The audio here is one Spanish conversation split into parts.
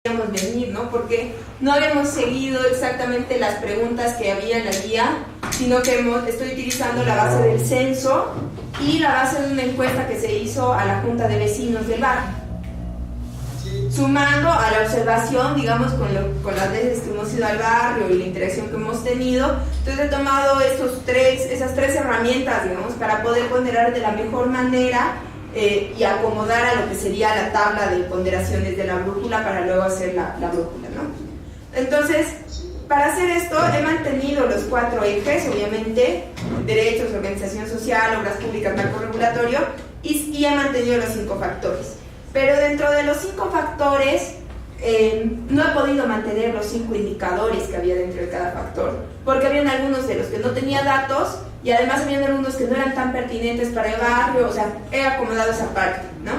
venir, ¿no? Porque no habíamos seguido exactamente las preguntas que había en la guía, sino que estoy utilizando la base del censo y la base de una encuesta que se hizo a la Junta de Vecinos del barrio. Sumando a la observación, digamos, con las veces que hemos ido al barrio y la interacción que hemos tenido, entonces he tomado esas tres herramientas, digamos, para poder ponderar de la mejor manera y acomodar a lo que sería la tabla de ponderaciones de la brújula para luego hacer la brújula, ¿no? Entonces, para hacer esto he mantenido los 4 ejes, obviamente, derechos, organización social, obras públicas, marco regulatorio, y he mantenido los 5 factores. Pero dentro de los 5 factores, no he podido mantener los 5 indicadores que había dentro de cada factor, porque habían algunos de los que no tenía datos, y además habían algunos que no eran tan pertinentes para el barrio, o sea, he acomodado esa parte, ¿no?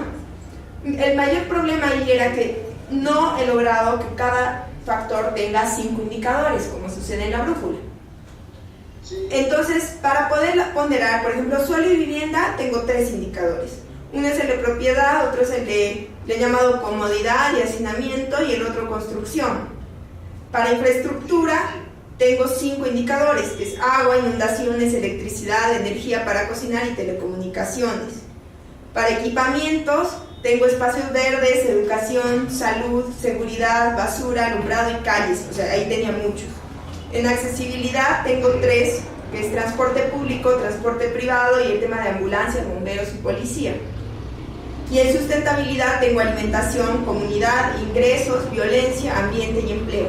El mayor problema ahí era que no he logrado que cada factor tenga 5 indicadores, como sucede en la brújula. Entonces, para poder ponderar, por ejemplo, suelo y vivienda, tengo 3 indicadores. Uno es el de propiedad, otro es el de llamado comodidad y hacinamiento, y el otro construcción. Para infraestructura tengo 5 indicadores, que es agua, inundaciones, electricidad, energía para cocinar y telecomunicaciones. Para equipamientos tengo espacios verdes, educación, salud, seguridad, basura, alumbrado y calles, o sea, ahí tenía muchos. En accesibilidad tengo 3, que es transporte público, transporte privado y el tema de ambulancia, bomberos y policía. Y en sustentabilidad tengo alimentación, comunidad, ingresos, violencia, ambiente y empleo.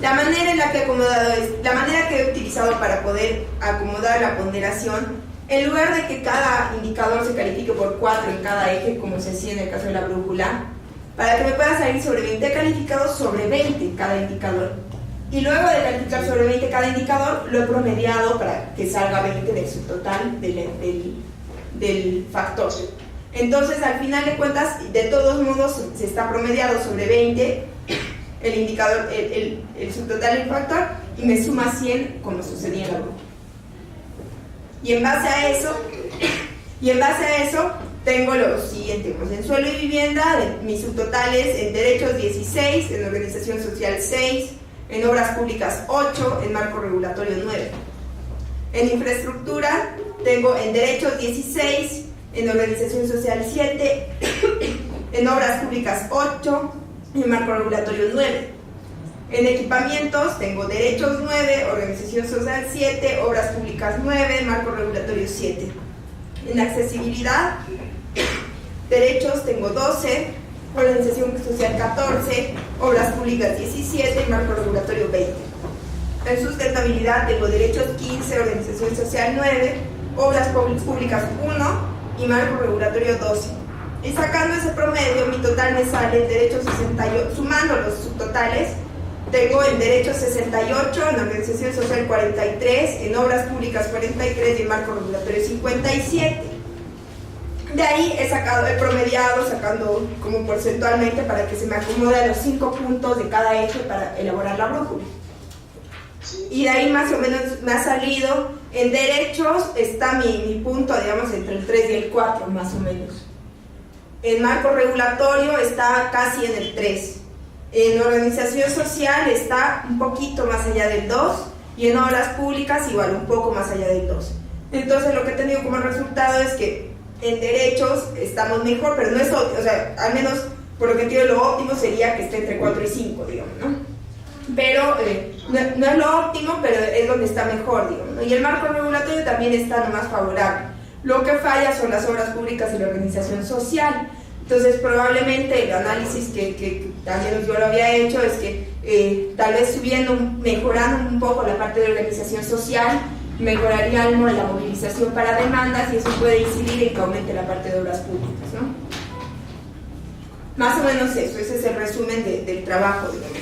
La manera en la que he acomodado la manera que he utilizado para poder acomodar la ponderación, en lugar de que cada indicador se califique por 4 en cada eje, como se hacía en el caso de la brújula, para que me pueda salir sobre 20, he calificado sobre 20 cada indicador. Y luego de calificar sobre 20 cada indicador, lo he promediado para que salga 20 del subtotal del factor. Entonces, al final de cuentas, de todos modos, se está promediado sobre 20 el indicador, el subtotal del factor, y me suma 100 como sucedía en la brújula. Y en base a eso, tengo lo siguiente, pues en suelo y vivienda, mis subtotales en derechos 16, en organización social 6, en obras públicas 8, en marco regulatorio 9. En infraestructura tengo en derechos 16, en organización social 7, en obras públicas 8, en marco regulatorio 9. En equipamientos tengo derechos 9, organización social 7, obras públicas 9, marco regulatorio 7. En accesibilidad, derechos tengo 12, organización social 14, obras públicas 17 y marco regulatorio 20. En sustentabilidad tengo derechos 15, organización social 9, obras públicas 1 y marco regulatorio 12. Y sacando ese promedio, mi total me sale en derechos 68, sumando los subtotales, tengo en derechos 68, en organización social 43, en obras públicas 43 y en marco regulatorio 57. De ahí he promediado, sacando como porcentualmente para que se me acomode a los 5 puntos de cada eje para elaborar la brújula. Y de ahí más o menos me ha salido, en derechos está mi punto, digamos, entre el 3 y el 4, más o menos. En marco regulatorio está casi en el 3. En organización social está un poquito más allá del 2, y en obras públicas igual, un poco más allá del 2. Entonces lo que he tenido como resultado es que en derechos estamos mejor, pero no es óptimo, o sea, al menos por lo que entiendo lo óptimo sería que esté entre 4 y 5, digamos, ¿no? Pero no es lo óptimo, pero es donde está mejor, digamos, ¿no? Y el marco regulatorio también está nomás favorable. Lo que falla son las obras públicas y la organización social. Entonces probablemente el análisis que también yo lo había hecho es que tal vez mejorando un poco la parte de organización social, mejoraría algo la movilización para demandas, y eso puede incidir en que aumente la parte de obras públicas, ¿no? Más o menos eso, ese es el resumen del trabajo, digamos,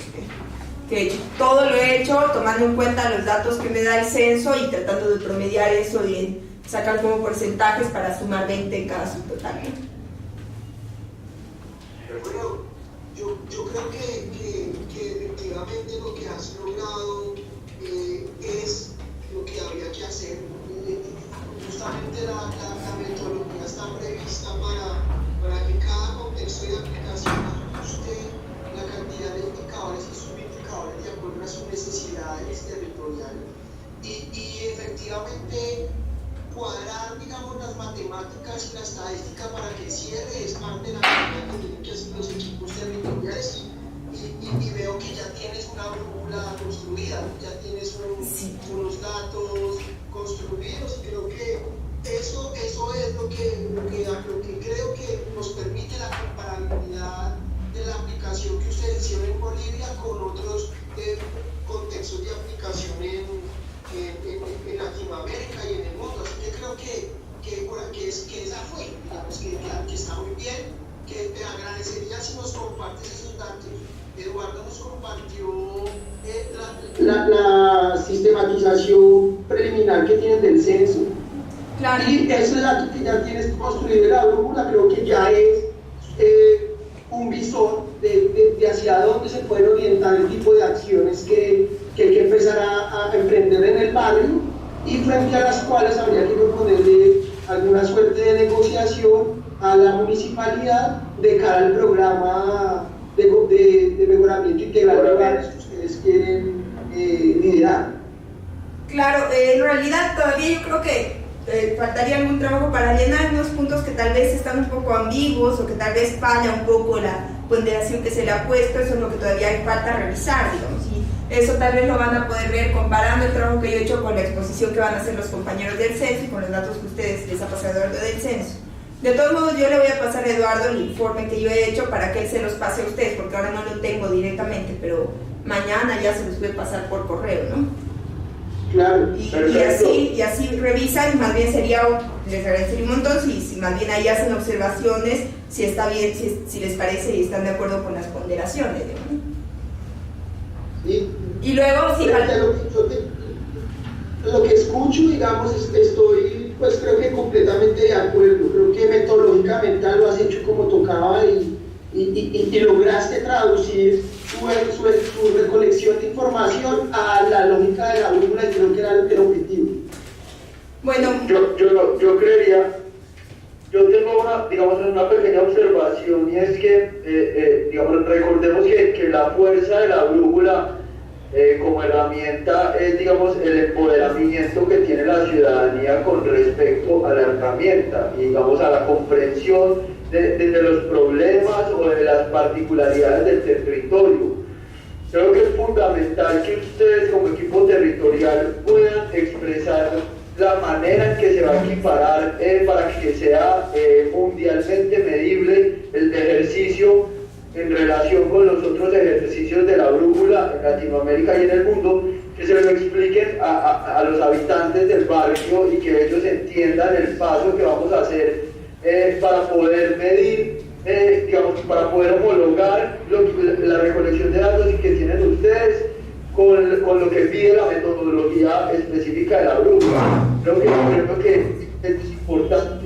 que he hecho. Todo lo he hecho tomando en cuenta los datos que me da el censo y tratando de promediar eso y sacar como porcentajes para sumar 20 en cada subtotal, ¿no? Bueno, yo creo que efectivamente lo que has logrado es lo que habría que hacer. Justamente la metodología está prevista para que cada contexto de aplicación ajuste la cantidad gráficas y la estadística para que cierre, es parte de la tarea que tienen que hacer los equipos territoriales y veo que ya tienes una brújula construida, ya tienes unos datos construidos y creo que eso es lo que creo que nos permite la comparabilidad de la aplicación que ustedes hicieron en Bolivia con otros contextos de aplicación en Latinoamérica y en el mundo. Así que creo que esa fue, digamos, que está muy bien, que te agradecería si nos compartes esos datos. Eduardo nos compartió la sistematización preliminar que tienen del censo. Claro. Y ese dato que ya tienes construido en la brújula creo que ya es un visor de hacia dónde se pueden orientar el tipo de acciones que hay que empezar a emprender en el barrio y frente a las cuales habría que proponerle alguna suerte de negociación a la municipalidad de cara al programa de mejoramiento integral de barrios que ustedes quieren liderar. Claro, en realidad todavía yo creo que faltaría algún trabajo para llenar unos puntos que tal vez están un poco ambiguos o que tal vez falla un poco la ponderación que se le ha puesto. Eso es lo que todavía hay falta revisar, digamos, y eso tal vez lo van a poder ver comparando el trabajo que yo he hecho con la exposición que van a hacer los compañeros del censo y con los datos que ustedes les ha pasado Eduardo del censo. De todos modos, yo le voy a pasar a Eduardo el informe que yo he hecho para que él se los pase a ustedes, porque ahora no lo tengo directamente, pero mañana ya se los voy a pasar por correo, ¿no? Claro, y así revisan, y más bien les agradecería un montón si más bien ahí hacen observaciones, si está bien, si les parece y están de acuerdo con las ponderaciones, ¿no? Sí. Y luego, sí, lo que escucho, digamos, estoy, pues creo que completamente de acuerdo. Creo que metodológicamente lo has hecho como tocaba y lograste traducir su recolección de información a la lógica de la brújula y creo que era el objetivo. Bueno, yo creería, yo tengo una pequeña observación, y es que digamos, recordemos que la fuerza de la brújula como herramienta es, digamos, el empoderamiento que tiene la ciudadanía con respecto a la herramienta y, digamos, a la comprensión de los problemas o de las particularidades del territorio. Creo que es fundamental que ustedes como equipo territorial puedan expresar la manera en que se va a equiparar para que sea mundialmente medible el ejercicio en relación con los otros ejercicios de la brújula en Latinoamérica y en el mundo, que se lo expliquen a los habitantes del barrio y que ellos entiendan el paso que vamos a hacer para poder medir, digamos, para poder homologar la recolección de datos que tienen ustedes con lo que pide la metodología específica de la brújula. Creo que es importante.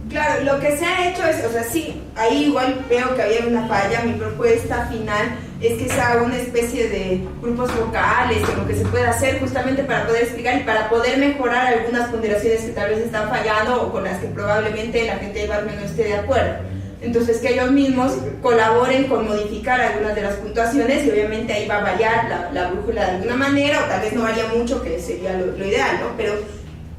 Claro, lo que se ha hecho es, o sea, sí, ahí igual veo que había una falla. Mi propuesta final es que se haga una especie de grupos focales o lo que se pueda hacer justamente para poder explicar y para poder mejorar algunas ponderaciones que tal vez están fallando o con las que probablemente la gente del barrio no esté de acuerdo. Entonces, que ellos mismos colaboren con modificar algunas de las puntuaciones y obviamente ahí va a variar la brújula de alguna manera, o tal vez no varía mucho, que sería lo ideal, ¿no? Pero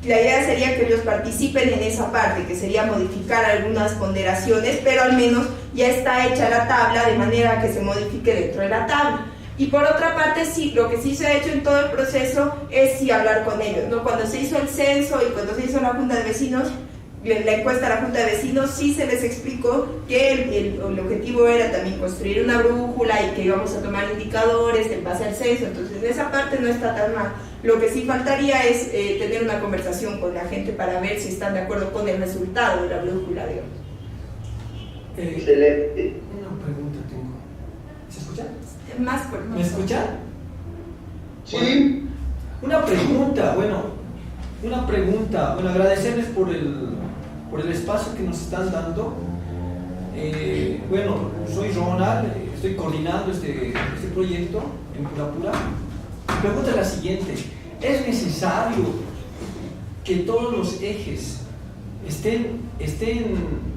la idea sería que ellos participen en esa parte, que sería modificar algunas ponderaciones, pero al menos ya está hecha la tabla de manera que se modifique dentro de la tabla. Y por otra parte, sí, lo que sí se ha hecho en todo el proceso es sí hablar con ellos, ¿no? Cuando se hizo el censo y cuando se hizo la Junta de Vecinos, la encuesta a la Junta de Vecinos, sí se les explicó que el objetivo era también construir una brújula y que íbamos a tomar indicadores en base al censo. Entonces en esa parte no está tan mal. Lo que sí faltaría es tener una conversación con la gente para ver si están de acuerdo con el resultado de la brújula, digamos. Excelente. Una pregunta tengo. ¿Se escucha? Más por ¿Me escucha? Sí. Una pregunta, agradecerles por el espacio que nos están dando. Soy Ronald, estoy coordinando este proyecto en Purapura. Mi pregunta es la siguiente: ¿es necesario que todos los ejes estén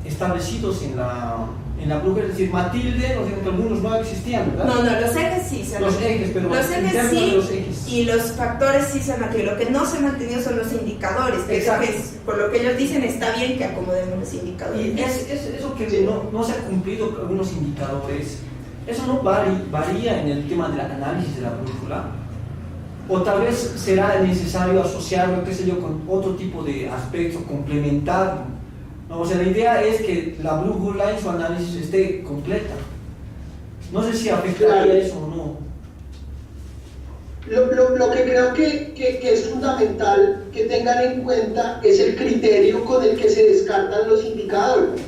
establecidos en la brújula, es decir, Matilde, no sé, que algunos no existían, ¿verdad? No, los ejes sí se han Los mantenido. ejes, pero los en ejes términos sí, de los ejes. y los factores sí se han mantenido. Lo que no se han mantenido son los indicadores, que Exacto. es, por lo que ellos dicen, está bien que acomodemos los indicadores. Y es eso que no se ha cumplido con algunos indicadores, eso no varía en el tema del análisis de la brújula, o tal vez será necesario asociarlo, qué sé yo, con otro tipo de aspecto complementario. No, o sea, la idea es que la brújula en su análisis esté completa. No sé si afectaría eso o no. Lo que creo que es fundamental que tengan en cuenta es el criterio con el que se descartan los indicadores.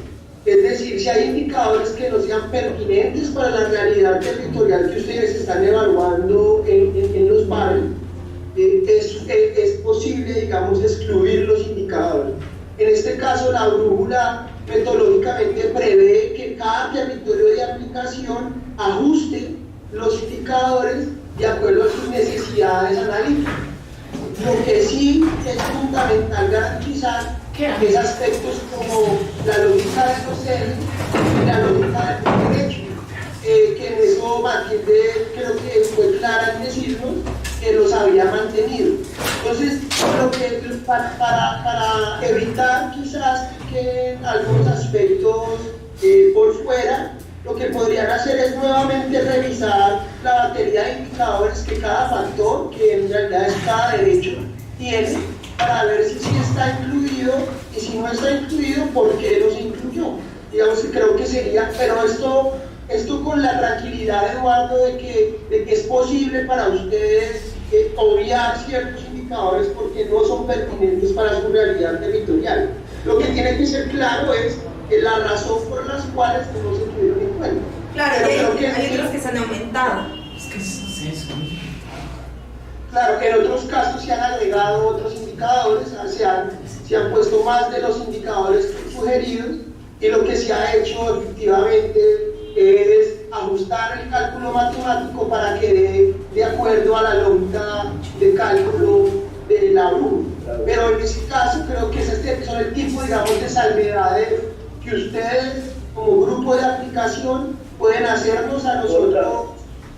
Es decir, si hay indicadores que no sean pertinentes para la realidad territorial que ustedes están evaluando en los barrios, es posible, digamos, excluir los indicadores. En este caso, la brújula metodológicamente prevé que cada territorio de aplicación ajuste los indicadores de acuerdo a sus necesidades analíticas. Lo que sí es fundamental garantizar que aspectos como la lógica de los ejes y la lógica del derecho, que en eso Matilde creo que fue clara en decirnos que los había mantenido. Entonces, para evitar quizás que algunos aspectos por fuera, lo que podrían hacer es nuevamente revisar la batería de indicadores que cada factor, que en realidad es cada derecho, tiene, para ver si sí está incluido, y si no está incluido, ¿por qué no se incluyó? Digamos que creo que sería, pero esto con la tranquilidad, Eduardo, de que es posible para ustedes obviar ciertos indicadores porque no son pertinentes para su realidad territorial. Lo que tiene que ser claro es la razón por las cuales no se tuvieron en cuenta. Claro, hay otros que se han aumentado. Es que eso es eso. Claro, en otros casos se han agregado otros indicadores, se han puesto más de los indicadores sugeridos, y lo que se ha hecho efectivamente es ajustar el cálculo matemático para que dé de acuerdo a la lógica de cálculo de la brújula. Pero en ese caso creo que son el tipo, digamos, de salvedades que ustedes como grupo de aplicación pueden hacernos a nosotros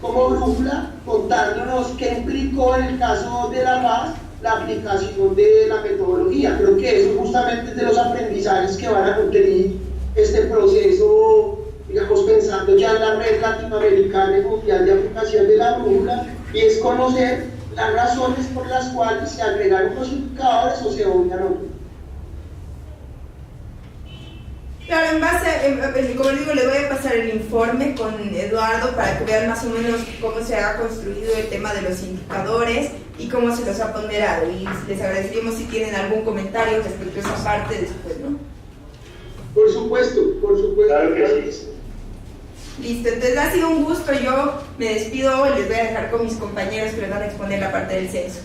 como brújula, contándonos qué implicó en el caso de La Paz la aplicación de la metodología. Creo que eso justamente es de los aprendizajes que van a nutrir este proceso, digamos, pensando ya en la red latinoamericana y mundial de aplicación de la brújula, y es conocer las razones por las cuales se agregaron los indicadores o se obvian otros. Claro, en base, como les digo, les voy a pasar el informe con Eduardo para que vean más o menos cómo se ha construido el tema de los indicadores y cómo se los ha ponderado. Y les agradeceríamos si tienen algún comentario respecto a esa parte después, ¿no? Por supuesto. Claro que sí. Listo, entonces ha sido un gusto. Yo me despido y les voy a dejar con mis compañeros que les van a exponer la parte del censo.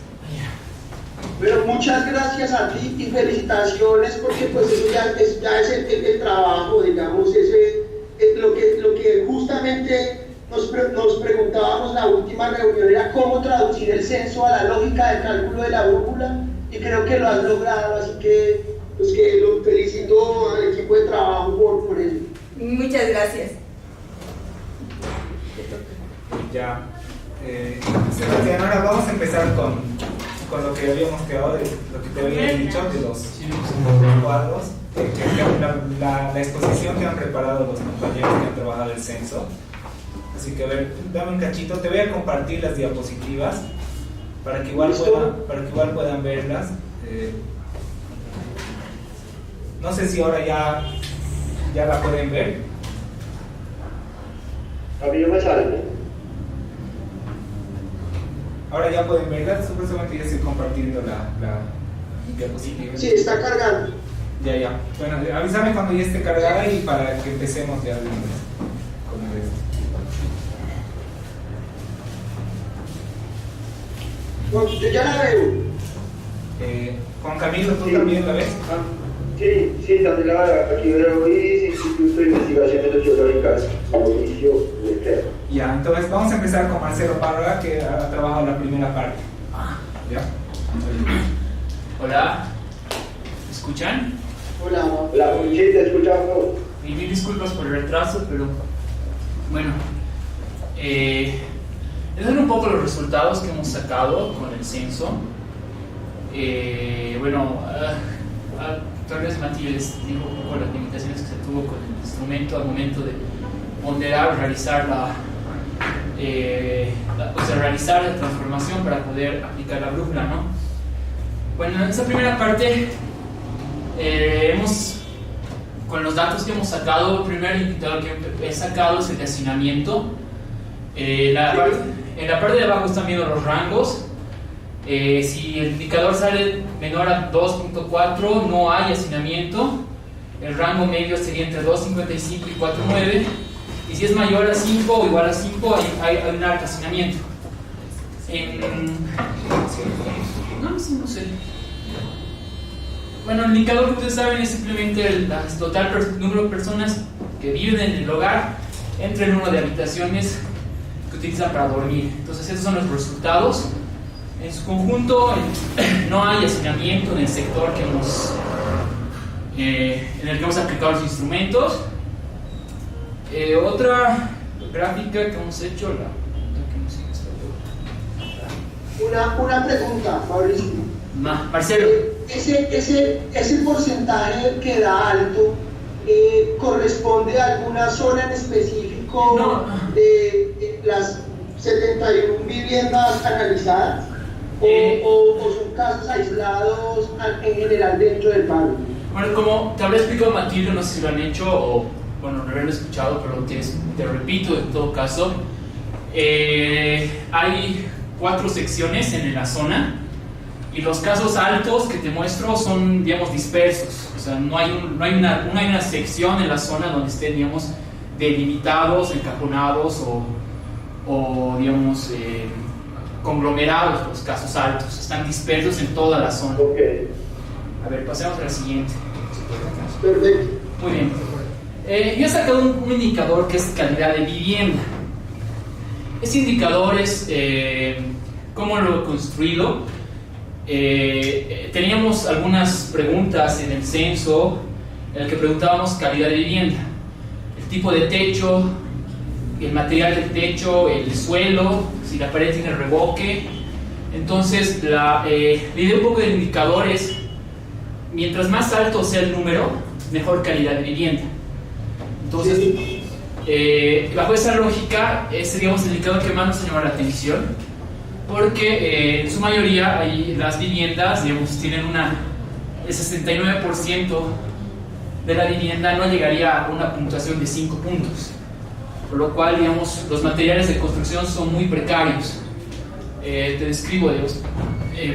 Pero muchas gracias a ti y felicitaciones, porque pues eso ya es el trabajo, digamos, lo que justamente nos preguntábamos la última reunión era cómo traducir el censo a la lógica de cálculo de la brújula, y creo que lo has logrado, así que pues que lo felicito al equipo de trabajo por ello. Muchas gracias. Ya, Sebastián, ahora vamos a empezar con lo que habíamos quedado, de lo que te había dicho, de los cuadros, la exposición que han preparado los compañeros que han trabajado el censo. Así que a ver, dame un cachito, te voy a compartir las diapositivas para que igual puedan verlas. No sé si ahora ya la pueden ver. A mí no me sale, ¿no? Ahora ya pueden verla, supuestamente ya estoy compartiendo la diapositiva. Sí, está cargando. Ya. Bueno, avísame cuando ya esté cargada y para que empecemos ya de una vez con esto. Bueno, yo ya la veo. Juan Camilo, ¿tú Sí. también la ves? Sí, también aquí veo Instituto de Investigaciones Sociológicas, Mauricio Leclerc. Ya, entonces vamos a empezar con Marcelo Parra, que ha trabajado la primera parte. ¿Ya? Hola, ¿me escuchan? Hola, Hola, sí, te escuchamos. Y mil disculpas por el retraso, pero bueno, esos son un poco los resultados que hemos sacado con el censo. Tal vez Matías les dijo un poco las limitaciones que se tuvo con el instrumento al momento de ponderar, realizar realizar la transformación para poder aplicar la brújula, ¿no? Bueno, en esta primera parte con los datos que hemos sacado, el primer indicador que he sacado es el de hacinamiento. En la parte de abajo están viendo los rangos. Si el indicador sale menor a 2.4, no hay hacinamiento. El rango medio sería entre 2.55 y 4.9. Y si es mayor a 5 o igual a 5, hay un alto hacinamiento. No sé. Bueno, el indicador que ustedes saben es simplemente el total número de personas que viven en el hogar entre el número de habitaciones que utilizan para dormir. Entonces, esos son los resultados. En su conjunto, no hay hacinamiento en el sector en el que hemos aplicado los instrumentos. Otra gráfica que hemos hecho, una pregunta, Mauricio. Marcelo. Ese porcentaje que da alto corresponde a alguna zona en específico de las 71 viviendas analizadas o son casos aislados en general dentro del barrio. Bueno, como te habrá explicado Matilde, no sé si lo han hecho o bueno, no lo he escuchado, pero te repito en todo caso, hay 4 secciones en la zona. Y los casos altos que te muestro son, digamos, dispersos. O sea, no hay una sección en la zona donde estén, digamos, delimitados, encajonados o digamos, conglomerados los casos altos. Están dispersos en toda la zona. Okay. A ver, pasemos a la siguiente. Perfecto. Muy bien. Yo he sacado un indicador que es calidad de vivienda. Ese indicador es, ¿cómo lo he construido? Teníamos algunas preguntas en el censo en el que preguntábamos calidad de vivienda, el tipo de techo, el material del techo, el suelo, si la pared tiene revoque. Entonces la idea un poco del indicador es, mientras más alto sea el número, mejor calidad de vivienda. Entonces, bajo esa lógica, ese, digamos, el indicador que más nos llama la atención, porque en su mayoría las viviendas, digamos, tienen el 69% de la vivienda no llegaría a una puntuación de 5 puntos, por lo cual, digamos, los materiales de construcción son muy precarios. Te describo, digamos,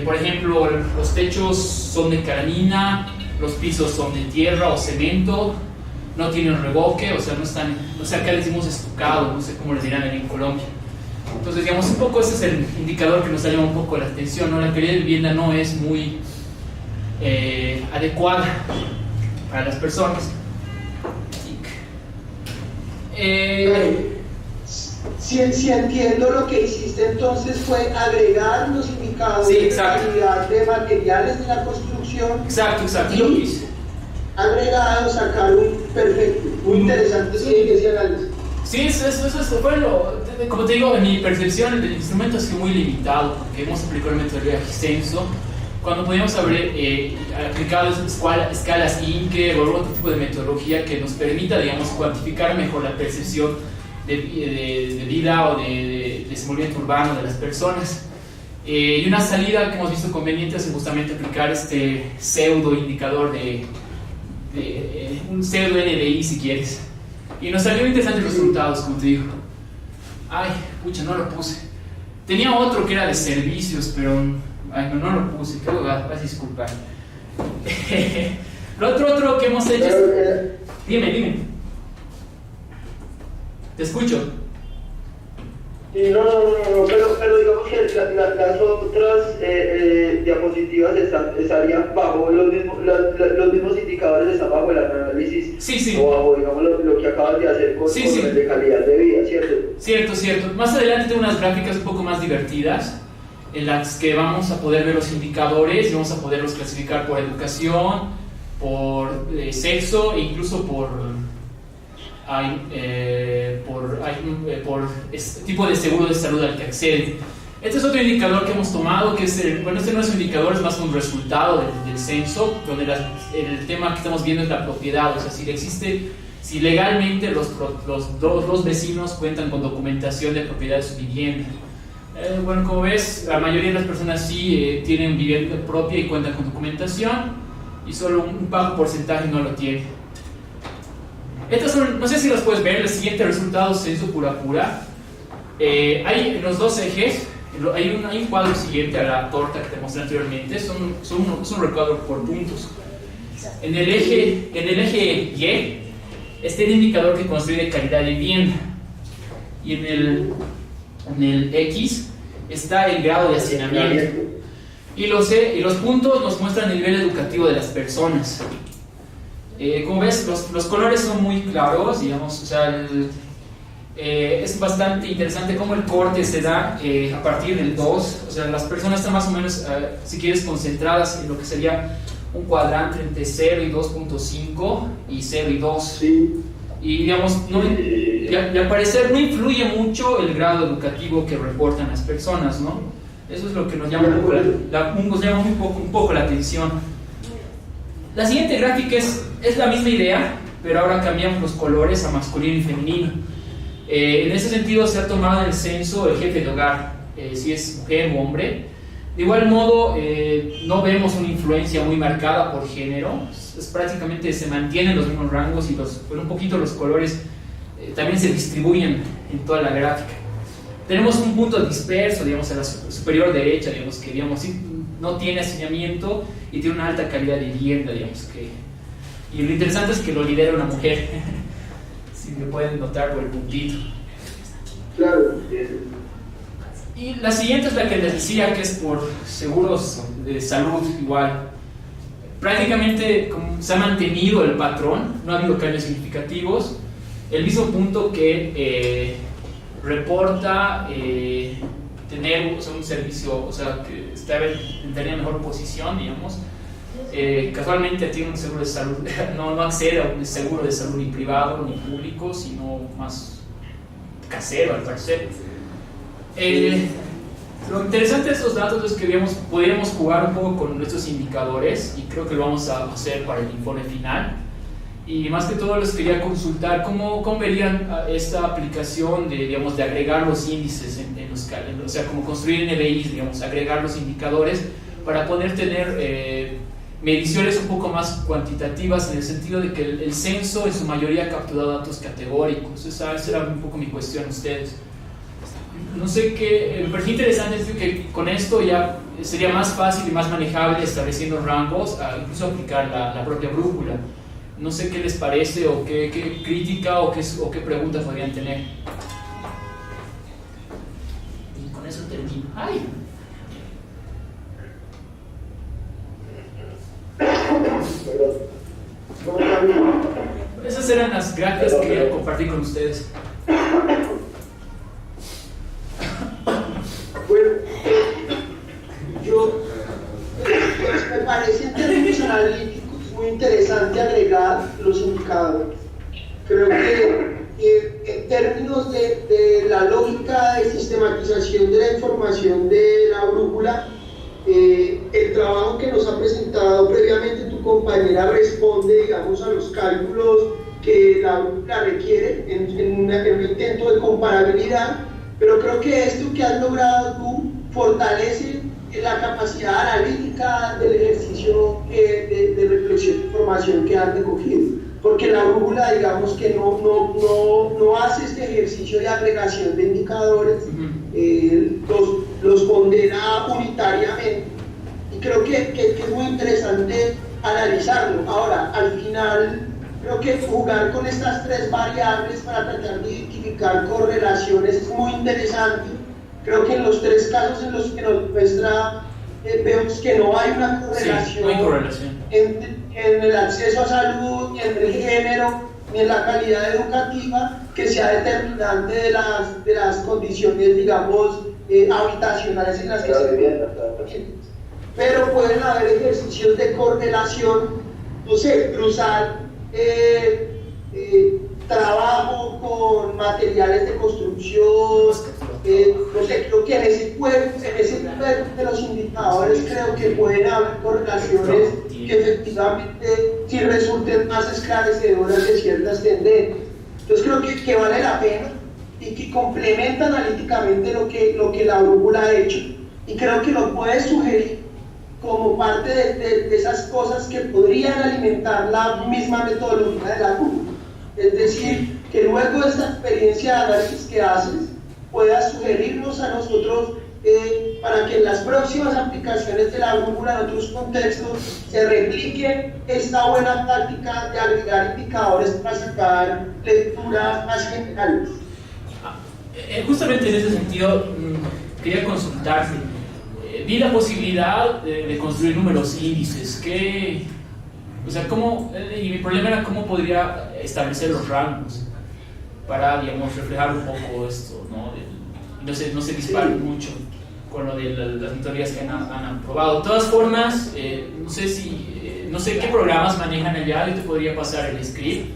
por ejemplo, los techos son de calamina, los pisos son de tierra o cemento, no tienen revoque, o sea, no están, o sea, acá les decimos estucado, no sé cómo les dirán en Colombia. Entonces, digamos, un poco ese es el indicador que nos llama un poco la atención, ¿no? La calidad de vivienda no es muy adecuada para las personas. Si entiendo, lo que hiciste entonces fue agregar los indicadores de calidad de materiales de la construcción. Exacto, y lo que hice. Agregado, sacar un perfecto, muy interesante ese análisis. Sí, eso fue como te digo, en mi percepción del instrumento ha sido muy limitado, porque hemos aplicado la metodología censo. Cuando podíamos haber aplicado escalas INCE o otro tipo de metodología que nos permita, digamos, cuantificar mejor la percepción de vida o de desenvolvimiento urbano de las personas. Y una salida que hemos visto conveniente es justamente aplicar este pseudo indicador un pseudo NDI, si quieres. Y nos salieron interesantes los resultados, como te digo. Ay, pucha, no lo puse. Tenía otro que era de servicios, pero no lo puse, creo que vas a disculpar. Lo otro que hemos hecho es... Dime. Te escucho. Sí, no, pero digamos que las otras diapositivas estarían bajo los mismos indicadores, están bajo el análisis. Sí. O bajo, digamos, lo que acabas de hacer con el de calidad de vida, ¿cierto? Cierto. Más adelante tengo unas gráficas un poco más divertidas en las que vamos a poder ver los indicadores y vamos a poderlos clasificar por educación, sexo e incluso por tipo de seguro de salud al que acceden. Este es otro indicador que hemos tomado, que es este no es un indicador, es más un resultado del censo, donde el tema que estamos viendo es la propiedad, o sea, si legalmente los vecinos cuentan con documentación de propiedad de su vivienda. Bueno, como ves, la mayoría de las personas sí tienen vivienda propia y cuentan con documentación, y solo un bajo porcentaje no lo tiene. Estos son, no sé si los puedes ver, el siguiente resultado censo pura. Hay en los dos ejes, hay un cuadro siguiente a la torta que te mostré anteriormente, es un recuadro por puntos. En el eje Y está el indicador que construye calidad de vivienda, y en el X está el grado de hacinamiento, y los puntos nos muestran el nivel educativo de las personas. Como ves, los colores son muy claros, digamos, o sea, es bastante interesante cómo el corte se da a partir del 2, o sea, las personas están más o menos, si quieres, concentradas en lo que sería un cuadrante entre 0 y 2.5 y 0 y 2. Sí. Y digamos, y al parecer no influye mucho el grado educativo que reportan las personas, ¿no? Eso es lo que nos llama un poco la atención. La siguiente gráfica es la misma idea, pero ahora cambiamos los colores a masculino y femenino. En ese sentido se ha tomado en el censo el jefe de hogar, si es mujer o hombre. De igual modo, no vemos una influencia muy marcada por género, prácticamente se mantienen los mismos rangos, y un poquito los colores también se distribuyen en toda la gráfica. Tenemos un punto disperso, digamos, a la superior derecha, digamos, que no tiene hacinamiento y tiene una alta calidad de vivienda, digamos, y lo interesante es que lo lidera una mujer, si me pueden notar por el puntito. Claro. Y la siguiente es la que les decía, que es por seguros de salud igual. Prácticamente se ha mantenido el patrón, no ha habido cambios significativos. El mismo punto que reporta tener un servicio, o sea, que tendría mejor posición, digamos. Casualmente tiene un seguro de salud, no accede a un seguro de salud ni privado ni público, sino más casero al parecer. Lo interesante de estos datos es que podríamos jugar un poco con nuestros indicadores, y creo que lo vamos a hacer para el informe final. Y más que todo les quería consultar cómo verían esta aplicación de agregar los índices o sea, como construir NBIs, digamos, agregar los indicadores para poder tener mediciones un poco más cuantitativas, en el sentido de que el censo en su mayoría ha capturado datos categóricos. Esa era un poco mi cuestión a ustedes. No sé qué, me pareció interesante que con esto ya sería más fácil y más manejable, estableciendo rangos, incluso aplicar la propia brújula. No sé qué les parece, o qué crítica o qué preguntas podrían tener. Y con eso termino. ¡Ay! Esas eran las gráficas que quería compartir con ustedes. Bueno, me parece en términos analíticos muy interesante agregar los indicadores. Creo que en términos de la lógica de sistematización de la información de la brújula, el trabajo que nos ha presentado previamente tu compañera responde, digamos, a los cálculos que la brújula requiere en un intento de comparabilidad, pero creo que esto que has logrado tú fortalece la capacidad analítica del ejercicio de reflexión de información que has recogido, porque la brújula, digamos, que no hace este ejercicio de agregación de indicadores, los pondera unitariamente, y creo que es muy interesante analizarlo. Ahora, al final, creo que jugar con estas tres variables para tratar de identificar correlaciones es muy interesante. Creo que en los tres casos en los que nos muestra, vemos que no hay una correlación, sí, no hay correlación. En el acceso a salud, ni en el género, ni en la calidad educativa, que sea determinante de las condiciones, digamos, habitacionales en las que se viven. Pero pueden haber ejercicios de correlación no sé, cruzar trabajo con materiales de construcción, no sé, creo que en ese cuerpo de los indicadores creo que pueden haber correlaciones que efectivamente sí resulten más esclarecedoras de ciertas tendencias. Entonces creo que vale la pena y que complementa analíticamente lo que la brújula ha hecho, y creo que lo puede sugerir como parte de esas cosas que podrían alimentar la misma metodología de la brújula. Es decir, que luego de esta experiencia de análisis que haces pueda sugerirnos a nosotros para que en las próximas aplicaciones de la brújula en otros contextos se replique esta buena práctica de agregar indicadores para sacar lecturas más generales. Justamente en ese sentido, quería consultarte. Vi la posibilidad de construir números índices. O sea, y mi problema era cómo podría establecer los rangos para, digamos, reflejar un poco esto, ¿no? No se disparen mucho con lo de las metodologías que han aprobado. De todas formas, no sé qué programas manejan allá. Yo te podría pasar el script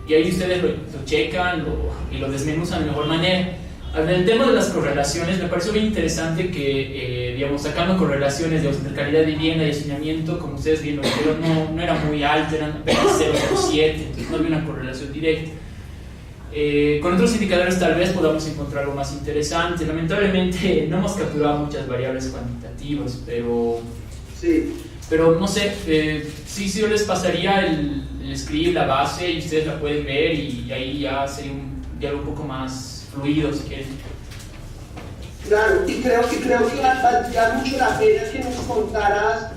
y ahí ustedes lo checan y lo desmenuzan de mejor manera. En el tema de las correlaciones, me pareció bien interesante que, digamos, sacando correlaciones de calidad de vivienda y hacinamiento, como ustedes bien lo vieron, no era muy alto, eran apenas 0,07, entonces no había una correlación directa. Con otros indicadores tal vez podamos encontrar algo más interesante. Lamentablemente no hemos capturado muchas variables cuantitativas, pero no sé, sí yo les pasaría el script, la base, y ustedes la pueden ver, y ahí ya sería un diálogo un poco más fluido, si quieren. Claro, y creo que valdría mucho la pena que nos contaras,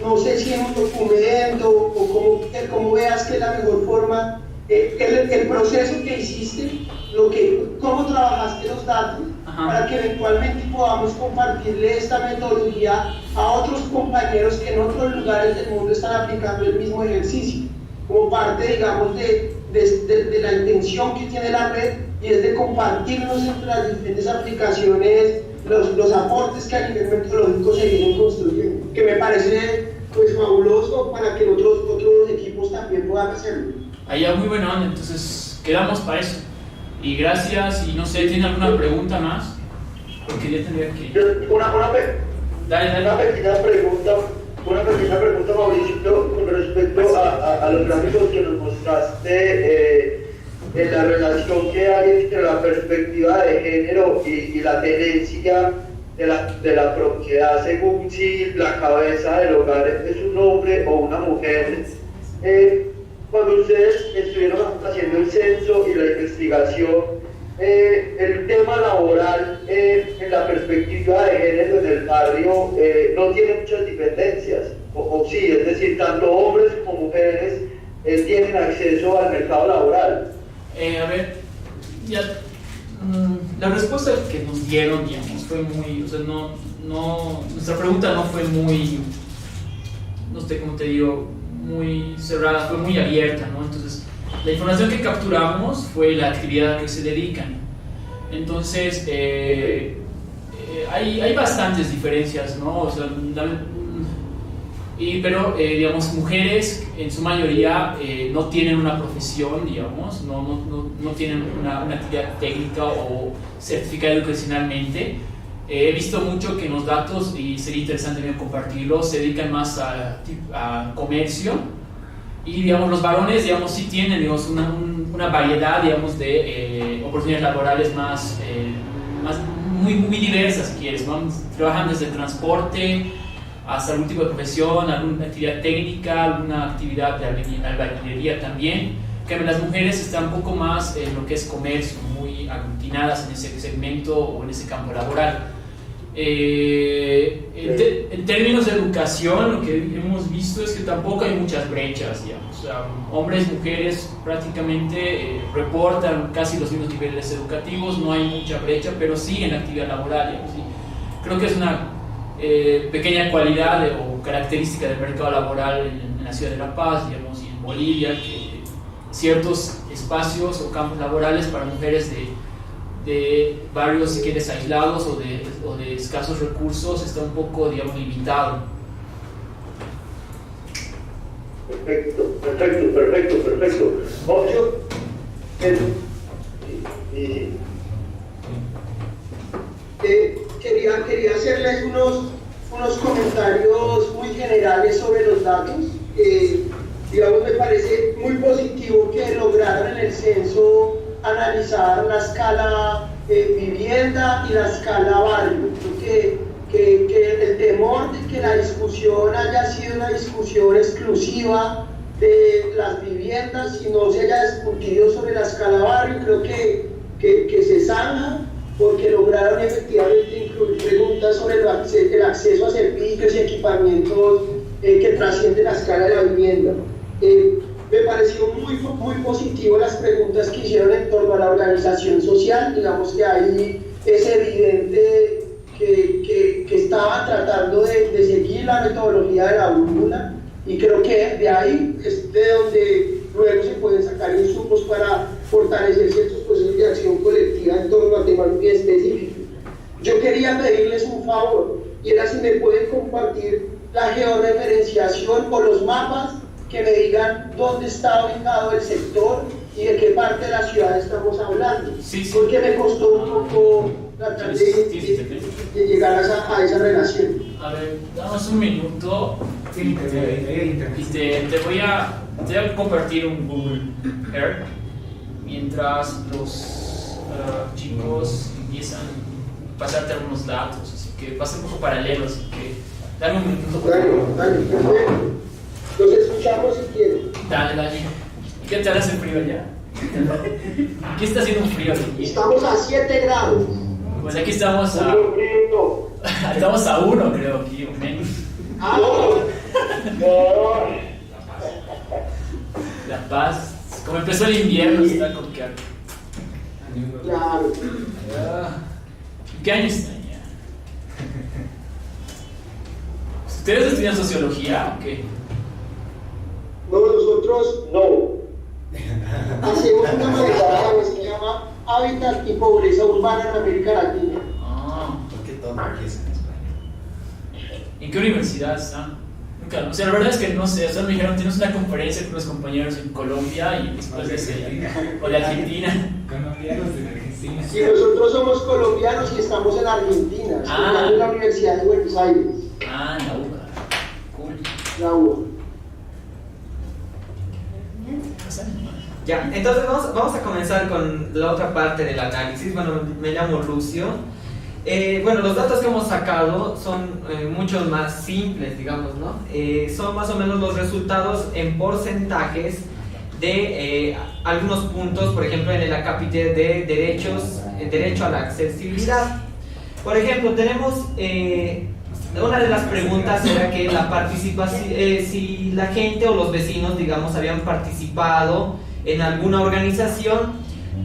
no sé si en un documento o como veas que es la mejor forma, el proceso que hiciste, cómo trabajaste los datos. Ajá. Para que eventualmente podamos compartirle esta metodología a otros compañeros que en otros lugares del mundo están aplicando el mismo ejercicio, como parte, digamos, de la intención que tiene la red, y es de compartirnos entre las diferentes aplicaciones los aportes que a nivel metodológico se vienen construyendo, que me parece pues fabuloso para que otros equipos también puedan hacerlo. Allá, muy buena onda, entonces quedamos para eso. Y gracias, y no sé, ¿tiene alguna pregunta más? Porque ya tendría que... Una pequeña pregunta, Mauricio, con respecto a los gráficos que nos mostraste, en la relación que hay entre la perspectiva de género y la tenencia de la propiedad, según si la cabeza del hogar es un hombre o una mujer. Cuando ustedes estuvieron haciendo el censo y la investigación, el tema laboral en la perspectiva de género en el barrio no tiene muchas dependencias, o sí, es decir, tanto hombres como mujeres tienen acceso al mercado laboral. A ver, la respuesta que nos dieron, digamos, fue muy, o sea, nuestra pregunta no fue muy, no sé cómo te digo, muy cerrada, fue muy abierta, ¿no? Entonces, la información que capturamos fue la actividad a que se dedican. Entonces, hay bastantes diferencias, ¿no? O sea, pero, digamos, mujeres en su mayoría no tienen una profesión, digamos, no tienen una actividad técnica o certificada educacionalmente. He visto mucho que en los datos, y sería interesante también compartirlos, se dedican más a comercio, y, digamos, los varones, digamos, sí tienen, digamos, una variedad, digamos, de oportunidades laborales muy diversas, si quieres, ¿no? Trabajan desde transporte hasta algún tipo de profesión, alguna actividad técnica, alguna actividad de albañilería también. Que las mujeres están un poco más en lo que es comercio, muy aglutinadas en ese segmento o en ese campo laboral. En términos de educación, lo que hemos visto es que tampoco hay muchas brechas, digamos. O sea, hombres y mujeres prácticamente reportan casi los mismos niveles educativos, no hay mucha brecha, pero sí en la actividad laboral, digamos, ¿sí? Creo que es una pequeña cualidad o característica del mercado laboral en la ciudad de La Paz, digamos, y en Bolivia, que ciertos espacios o campos laborales para mujeres de barrios, si quieres, aislados o de escasos recursos está un poco, digamos, limitado. Perfecto. Oh, quería hacerles unos comentarios muy generales sobre los datos. Digamos, me parece muy positivo que lograron en el censo analizar la escala vivienda y la escala barrio. Creo que el temor de que la discusión haya sido una discusión exclusiva de las viviendas y no se haya discutido sobre la escala barrio, creo que se zanja, porque lograron efectivamente incluir preguntas sobre el acceso a servicios y equipamientos que trascienden la escala de la vivienda. Me pareció muy positivo las preguntas que hicieron en torno a la organización social. Digamos que ahí es evidente que estaban tratando de seguir la metodología de la brújula, y creo que de ahí es de donde luego se pueden sacar insumos para fortalecer ciertos procesos de acción colectiva en torno a temas muy específicos. Yo quería pedirles un favor, y era si me pueden compartir la georreferenciación o los mapas que me digan dónde está ubicado el sector y de qué parte de la ciudad estamos hablando. Sí. Porque me costó un poco tratar de llegar a esa relación. A ver, damos un minuto. Sí, Te voy a compartir un Google Earth mientras los chicos empiezan a pasarte algunos datos, así que pasa un poco paralelo, así que dame un minuto. Dale, perfecto. Los escuchamos si quieren. Dale. ¿Y qué tal hace frío allá? Aquí está haciendo un frío aquí. Estamos a 7 grados. Pues aquí estamos a 1, creo, aquí o menos. La Paz, como empezó el invierno, está como que... Claro. ¿Qué año están ya? ¿Ustedes estudian sociología o qué? No, nosotros no. hacemos una maestría que se llama Hábitat y Pobreza Urbana en América Latina. ¿Por qué todo aquí es en España? ¿En qué universidad están? O sea, la verdad es que no sé, o sea, me dijeron, tienes una conferencia con los compañeros en Colombia y después de ese, o de Argentina. Colombianos de Argentina. Y nosotros somos colombianos y estamos en Argentina, estudiando en la Universidad de Buenos Aires. La UBA. Cool. La UBA. Ya, entonces vamos a comenzar con la otra parte del análisis. Bueno, me llamo Lucio. Bueno, los datos que hemos sacado son mucho más simples, digamos, ¿no? Son más o menos los resultados en porcentajes de algunos puntos, por ejemplo, en el acápite de derecho a la accesibilidad. Por ejemplo, tenemos una de las preguntas era que la participación, si la gente o los vecinos, digamos, habían participado en alguna organización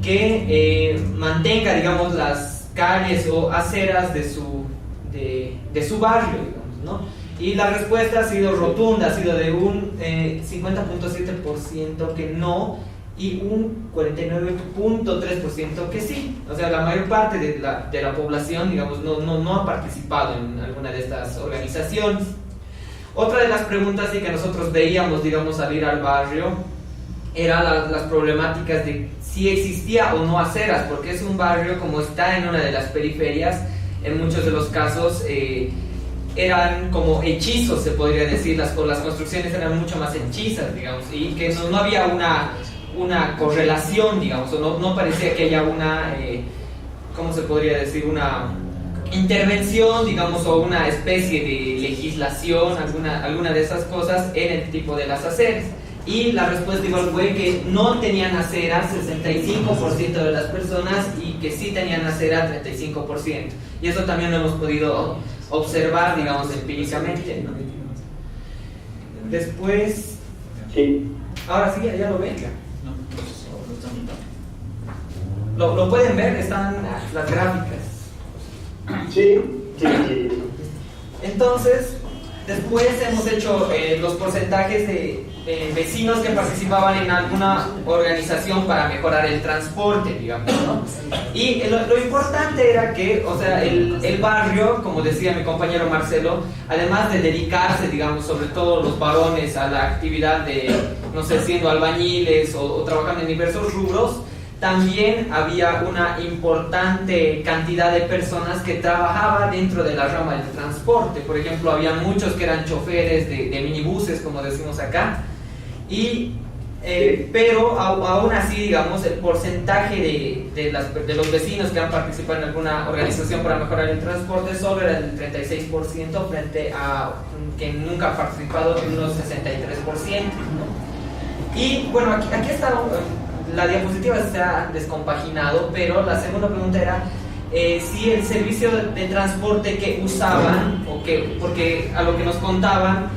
que mantenga, digamos, las calles o aceras de su barrio, digamos, ¿no? Y la respuesta ha sido rotunda, ha sido de un 50.7% que no y un 49.3% que sí. O sea, la mayor parte de la población, digamos, no ha participado en alguna de estas organizaciones. Otra de las preguntas que nosotros veíamos, digamos, al ir al barrio era las problemáticas de si existía o no aceras, porque es un barrio, como está en una de las periferias, en muchos de los casos eran como hechizos, se podría decir, las construcciones eran mucho más hechizas, digamos, y que no había una correlación, digamos, o no parecía que haya una, ¿cómo se podría decir? Una intervención, digamos, o una especie de legislación, alguna de esas cosas en el tipo de las aceras. Y la respuesta igual fue que no tenían acera 65% de las personas y que sí tenían acera 35%. Y eso también lo hemos podido observar, digamos, empíricamente, ¿no? Después... Sí. Ahora sí, ya lo ven. Lo pueden ver, están las gráficas. Sí. Entonces, después hemos hecho los porcentajes vecinos que participaban en alguna organización para mejorar el transporte, digamos, ¿no? Y lo importante era que, o sea, el barrio, como decía mi compañero Marcelo, además de dedicarse, digamos, sobre todo los varones a la actividad de, no sé, siendo albañiles o trabajando en diversos rubros, también había una importante cantidad de personas que trabajaban dentro de la rama del transporte. Por ejemplo, había muchos que eran choferes de minibuses, como decimos acá, pero aún así, digamos, el porcentaje de los vecinos que han participado en alguna organización para mejorar el transporte solo era del 36% frente a que nunca han participado en unos 63%, ¿no? Y bueno, aquí está, la diapositiva se ha descompaginado, pero la segunda pregunta era si el servicio de transporte que usaban, porque a lo que nos contaban,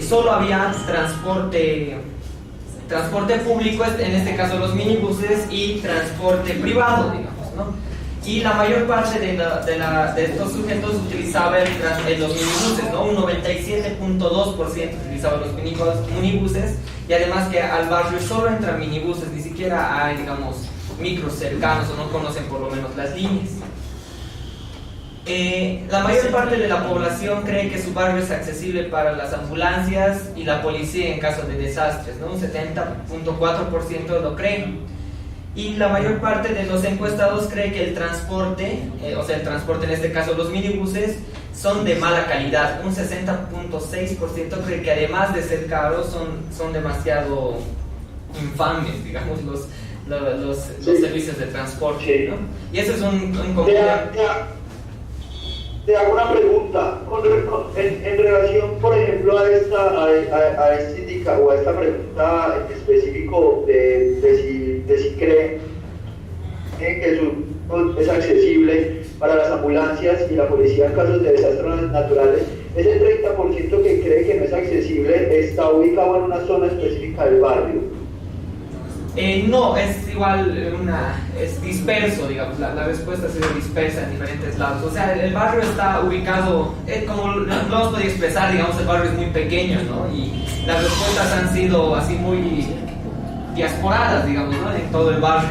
solo había transporte público, en este caso los minibuses, y transporte privado, digamos, ¿no? Y la mayor parte de estos sujetos utilizaba los minibuses, ¿no? Un 97.2% utilizaba los minibuses, y además que al barrio solo entran minibuses, ni siquiera hay, digamos, micros cercanos o no conocen por lo menos las líneas. La mayor parte de la población cree que su barrio es accesible para las ambulancias y la policía en caso de desastres, ¿no? Un 70.4% lo creen. Y la mayor parte de los encuestados cree que el transporte, o sea, el transporte en este caso los minibuses, son de mala calidad. Un 60.6% cree que además de ser caros, son demasiado infames, digamos, los servicios de transporte, ¿no? Y eso es un Te hago una pregunta en relación, por ejemplo, a esta pregunta en específico de si creen que es accesible para las ambulancias y la policía en casos de desastres naturales. Ese 30% que cree que no es accesible está ubicado en una zona específica del barrio. No, es igual, es disperso, digamos, la respuesta ha sido dispersa en diferentes lados. O sea, el barrio está ubicado, como lo hemos podido expresar, digamos, el barrio es muy pequeño, ¿no? Y las respuestas han sido así muy diasporadas, digamos, ¿no? En todo el barrio.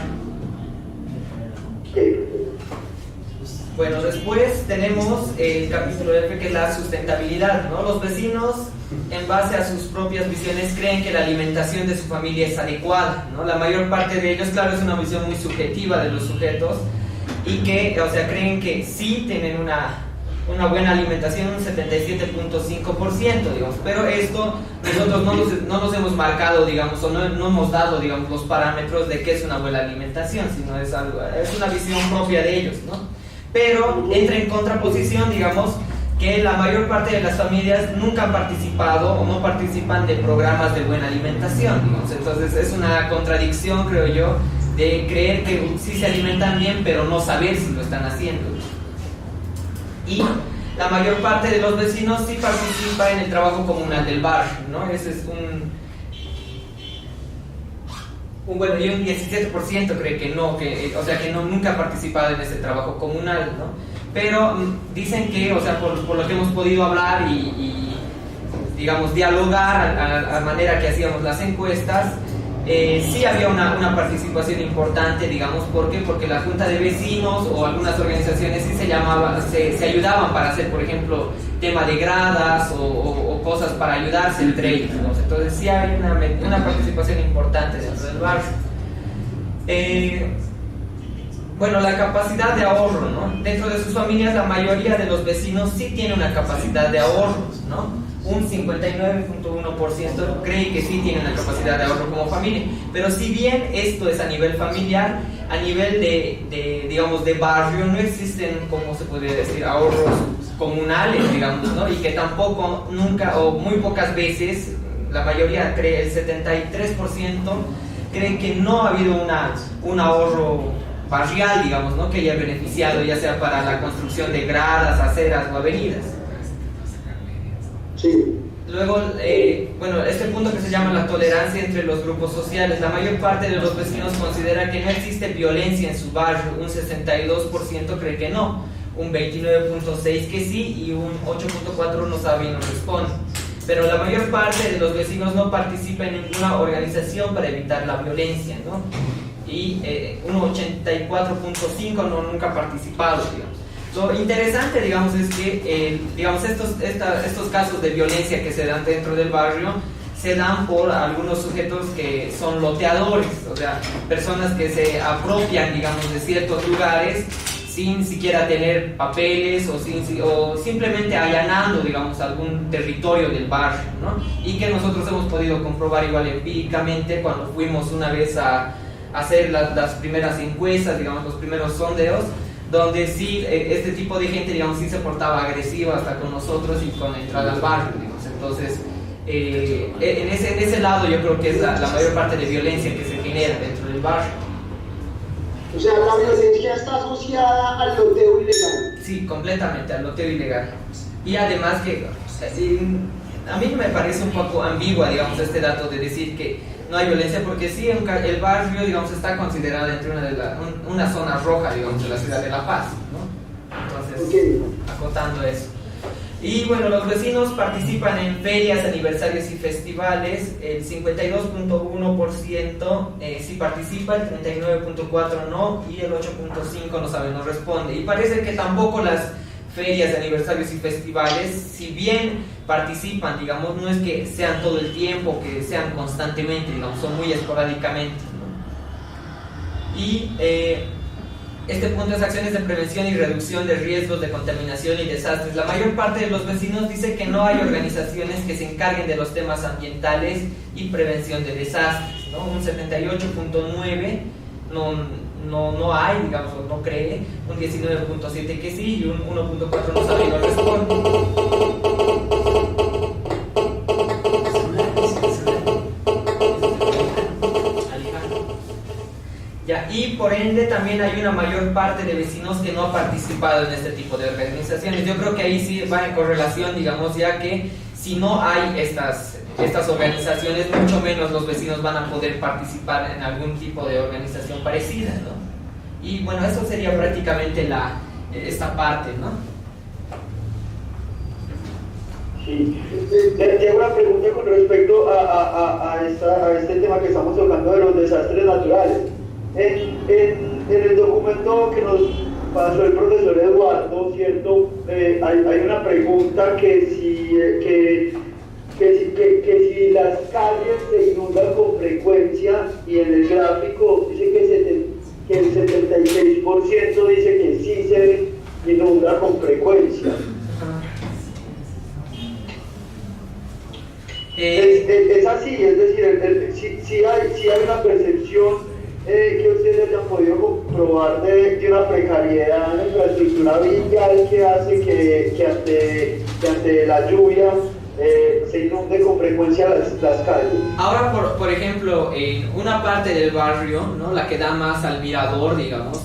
Bueno, después tenemos el capítulo F, que es la sustentabilidad, ¿no? Los vecinos, en base a sus propias visiones, creen que la alimentación de su familia es adecuada, ¿no? La mayor parte de ellos, claro, es una visión muy subjetiva de los sujetos, y que, o sea, creen que sí tienen una buena alimentación, un 77.5%, digamos, pero esto nosotros no nos hemos marcado, digamos, o no hemos dado, digamos, los parámetros de qué es una buena alimentación, sino es una visión propia de ellos, ¿no? Pero entra en contraposición, digamos, que la mayor parte de las familias nunca han participado o no participan de programas de buena alimentación, digamos. Entonces es una contradicción, creo yo, de creer que sí se alimentan bien, pero no saber si lo están haciendo. Y la mayor parte de los vecinos sí participa en el trabajo comunal del barrio, ¿no? Ese es bueno, y un 17% cree que no, o sea, que nunca ha participado en ese trabajo comunal, ¿no? Pero dicen que, o sea, por lo que hemos podido hablar y digamos, dialogar a la manera que hacíamos las encuestas, sí había una participación importante, digamos. ¿Por qué? Porque la junta de vecinos o algunas organizaciones sí se ayudaban para hacer, por ejemplo, tema de gradas o cosas para ayudarse entre ellos, ¿no? Entonces sí hay una participación importante dentro del barrio. Bueno, la capacidad de ahorro, ¿no? Dentro de sus familias la mayoría de los vecinos sí tiene una capacidad de ahorro, ¿no? Un 59.1% cree que sí tiene una capacidad de ahorro como familia. Pero si bien esto es a nivel familiar, a nivel digamos, de barrio no existen, como se podría decir, ahorros comunales, digamos, ¿no? Y que tampoco, nunca o muy pocas veces, la mayoría cree, el 73% creen que no ha habido un ahorro barrial, digamos, ¿no? Que haya beneficiado, ya sea para la construcción de gradas, aceras o avenidas. Sí. Luego, bueno, este punto que se llama la tolerancia entre los grupos sociales. La mayor parte de los vecinos considera que no existe violencia en su barrio. Un 62% cree que no, un 29.6% que sí y un 8.4% no sabe y no responde. pero la mayor parte de los vecinos no participa en ninguna organización para evitar la violencia, ¿no? Y un 84.5% nunca ha participado, digamos. Lo interesante, digamos, es que digamos, estos casos de violencia que se dan dentro del barrio se dan por algunos sujetos que son loteadores, o sea, personas que se apropian, digamos, de ciertos lugares sin siquiera tener papeles o simplemente allanando, digamos, algún territorio del barrio, ¿no? Y que nosotros hemos podido comprobar igual empíricamente cuando fuimos una vez a hacer las primeras encuestas, digamos, los primeros sondeos, donde sí, este tipo de gente, digamos, sí se portaba agresiva hasta con nosotros y con la entrada al barrio, digamos. Entonces, en ese lado yo creo que es la mayor parte de violencia que se genera dentro del barrio. O sea, la violencia está asociada al loteo ilegal. Sí, completamente, al loteo ilegal. Y además que a mí me parece un poco ambigua, digamos, este dato de decir que no hay violencia, porque sí, el barrio, digamos, está considerado entre una zona roja, digamos, de la ciudad de La Paz, ¿no? Entonces, acotando eso. Y bueno, los vecinos participan en ferias, aniversarios y festivales. El 52.1% sí participa, el 39.4% no, y el 8.5% no sabe, no responde. Y parece que tampoco las ferias, aniversarios y festivales, si bien participan, digamos, no es que sean todo el tiempo, que sean constantemente, digamos, son muy esporádicamente, ¿no? Y este punto es acciones de prevención y reducción de riesgos de contaminación y desastres. La mayor parte de los vecinos dice que no hay organizaciones que se encarguen de los temas ambientales y prevención de desastres, ¿no? Un 78.9% no hay, digamos, no cree, un 19.7% que sí y un 1.4% no sabe y no responde. Y por ende también hay una mayor parte de vecinos que no ha participado en este tipo de organizaciones. Yo creo que ahí sí va en correlación, digamos, ya que si no hay estas organizaciones, mucho menos los vecinos van a poder participar en algún tipo de organización parecida, ¿no? Y bueno, eso sería prácticamente esta parte, ¿no? Sí. Tengo una pregunta con respecto a este tema que estamos tocando de los desastres naturales. En el documento que nos pasó el profesor Eduardo, ¿cierto? Hay una pregunta que si las calles se inundan con frecuencia, y en el gráfico dice que el 76% dice que sí se inunda con frecuencia. Es así, es decir, si hay una percepción que ustedes hayan podido comprobar de una precariedad en la infraestructura vial que hace que ante la lluvia se inunde con frecuencia las calles. Ahora, por ejemplo, en una parte del barrio, ¿no? La que da más al mirador, digamos,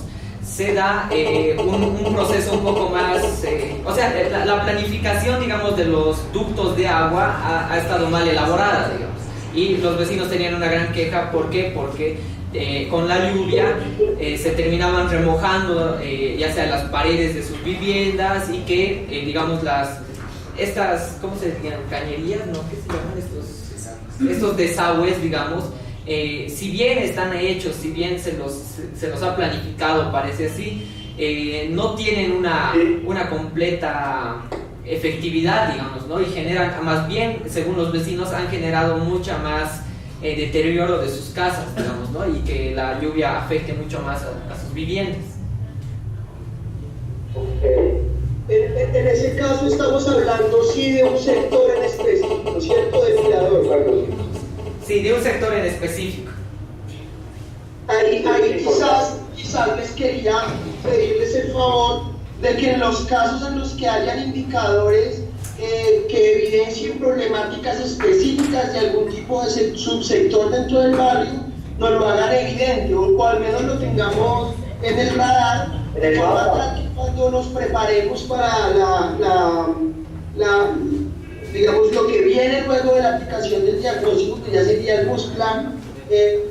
se da un proceso un poco más, o sea, la planificación, digamos, de los ductos de agua ha estado mal elaborada, digamos, y los vecinos tenían una gran queja. ¿Por qué? Porque con la lluvia se terminaban remojando ya sea las paredes de sus viviendas, y que digamos estas, ¿cómo se llaman? Cañerías, ¿no? ¿Qué se llaman estos desagües, digamos? Si bien están hechos, si bien se los ha planificado, parece así, no tienen una completa efectividad, digamos, ¿no? Y generan, más bien, según los vecinos, han generado mucha más deterioro de sus casas, digamos, ¿no? Y que la lluvia afecte mucho más a sus viviendas. En ese caso estamos hablando sí de un sector en específico, ¿cierto? De mirador, Carlos. Sí, de un sector en específico. Ahí quizás les quería pedirles el favor de que en los casos en los que hayan indicadores que evidencien problemáticas específicas de algún tipo de subsector dentro del barrio, nos lo hagan evidente, o al menos lo tengamos en el radar, de forma tal que cuando nos preparemos para digamos, lo que viene luego de la aplicación del diagnóstico, que ya sería el BUSPLAN,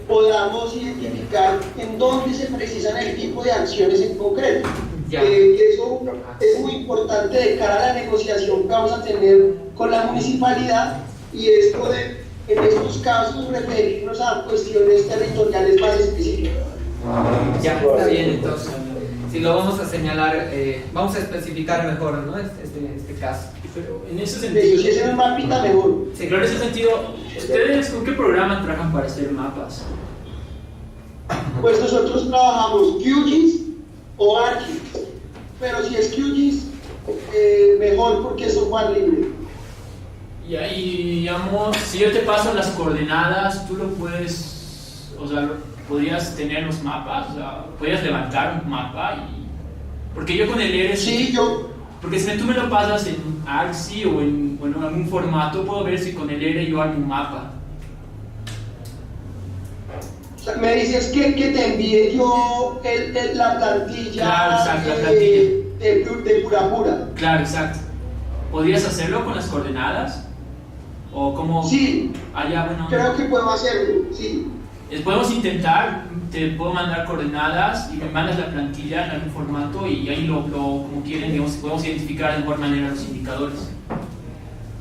podamos identificar en dónde se precisan el tipo de acciones en concreto. Ya. Eso es muy importante de cara a la negociación que vamos a tener con la municipalidad, y es poder, en estos casos, referirnos a cuestiones territoriales más específicas. Ya, está bien, entonces. Si lo vamos a señalar, vamos a especificar mejor, ¿no? Este caso. Pero en ese Si sentido, es un mapita, mejor. Sí, claro, en ese sentido, ¿ustedes con qué programa trabajan para hacer mapas? Pues nosotros trabajamos QGIS o ArcGIS, pero si es QGIS, mejor porque es software libre. Y ahí, digamos, si yo te paso las coordenadas, tú lo puedes, o sea, podrías tener los mapas, o sea, podrías levantar un mapa y... Porque yo con el ERE... Sí, yo... Porque si tú me lo pasas en ArcSI o en algún formato, puedo ver si con el ERE yo hago un mapa. O sea, me dices que te envíe yo la plantilla, Claro, exacto, la plantilla. de pura. Claro, exacto. ¿Podrías hacerlo con las coordenadas? ¿O cómo? Sí, ya, bueno. creo que puedo hacerlo, sí. Podemos intentar, te puedo mandar coordenadas y me mandas la plantilla en algún formato y ahí como quieren, digamos, podemos identificar de mejor manera los indicadores.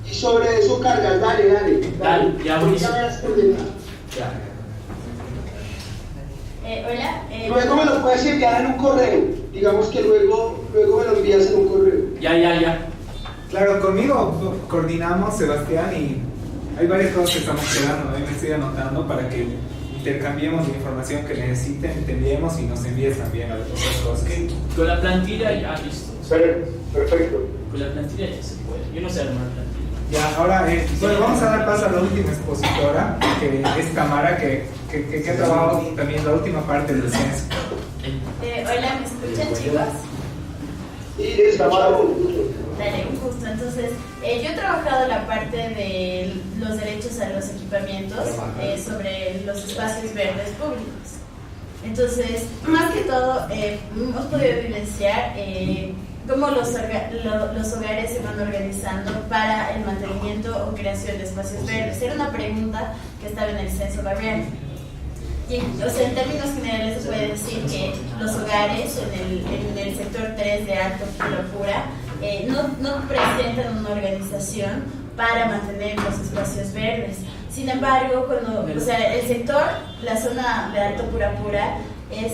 Y sobre eso cargas, dale. Dale, ya buenísimo. Dame las coordenadas. Ya. Hola. Luego me lo puedes enviar en un correo. Digamos que luego me lo envías en un correo. Ya. Claro, conmigo coordinamos, Sebastián, y hay varias cosas que estamos quedando. Me estoy anotando para que intercambiemos la información que necesiten, te enviemos y nos envíes también a otras cosas. Con la plantilla ya listo. Perfecto. Con la plantilla ya se puede. Yo no sé armar plantilla. Ya, ahora, bueno, vamos a dar paso a la última expositora, que es Tamara, que ha trabajado también la última parte del censo. Hola, ¿me escuchan, chicos? Sí, es Tamara. Dale, un gusto. Entonces, yo he trabajado la parte de los derechos a los equipamientos sobre los espacios verdes públicos. Entonces, más que todo, hemos podido evidenciar cómo los hogares se van organizando para el mantenimiento o creación de espacios verdes. Era una pregunta que estaba en el censo barrial. Y, o sea, en términos generales se puede decir que los hogares en el sector 3 de Alto Pura no presentan una organización para mantener los espacios verdes. Sin embargo, el sector, la zona de Alto Pura es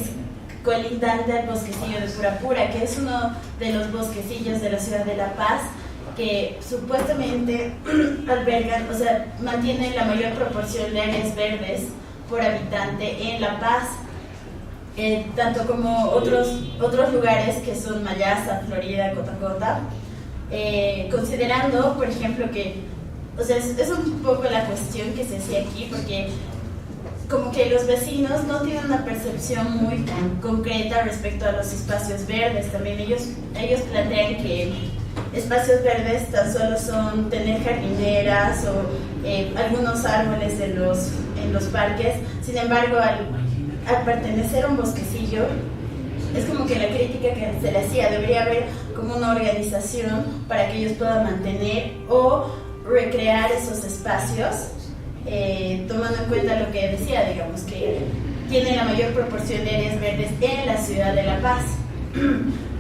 colindante al bosquecillo de Pura, que es uno de los bosquecillos de la ciudad de La Paz, que supuestamente albergan, o sea, mantienen la mayor proporción de áreas verdes por habitante en La Paz, tanto como otros lugares que son Mayasa, Florida, Cotacota, considerando, por ejemplo, que, o sea, es un poco la cuestión que se hacía aquí, porque como que los vecinos no tienen una percepción muy concreta respecto a los espacios verdes. También ellos plantean que espacios verdes tan solo son tener jardineras o algunos árboles en los parques. Sin embargo, al pertenecer a un bosquecillo, es como que la crítica que se le hacía, debería haber como una organización para que ellos puedan mantener o recrear esos espacios, tomando en cuenta lo que decía, digamos, que tiene la mayor proporción de áreas verdes en la ciudad de La Paz.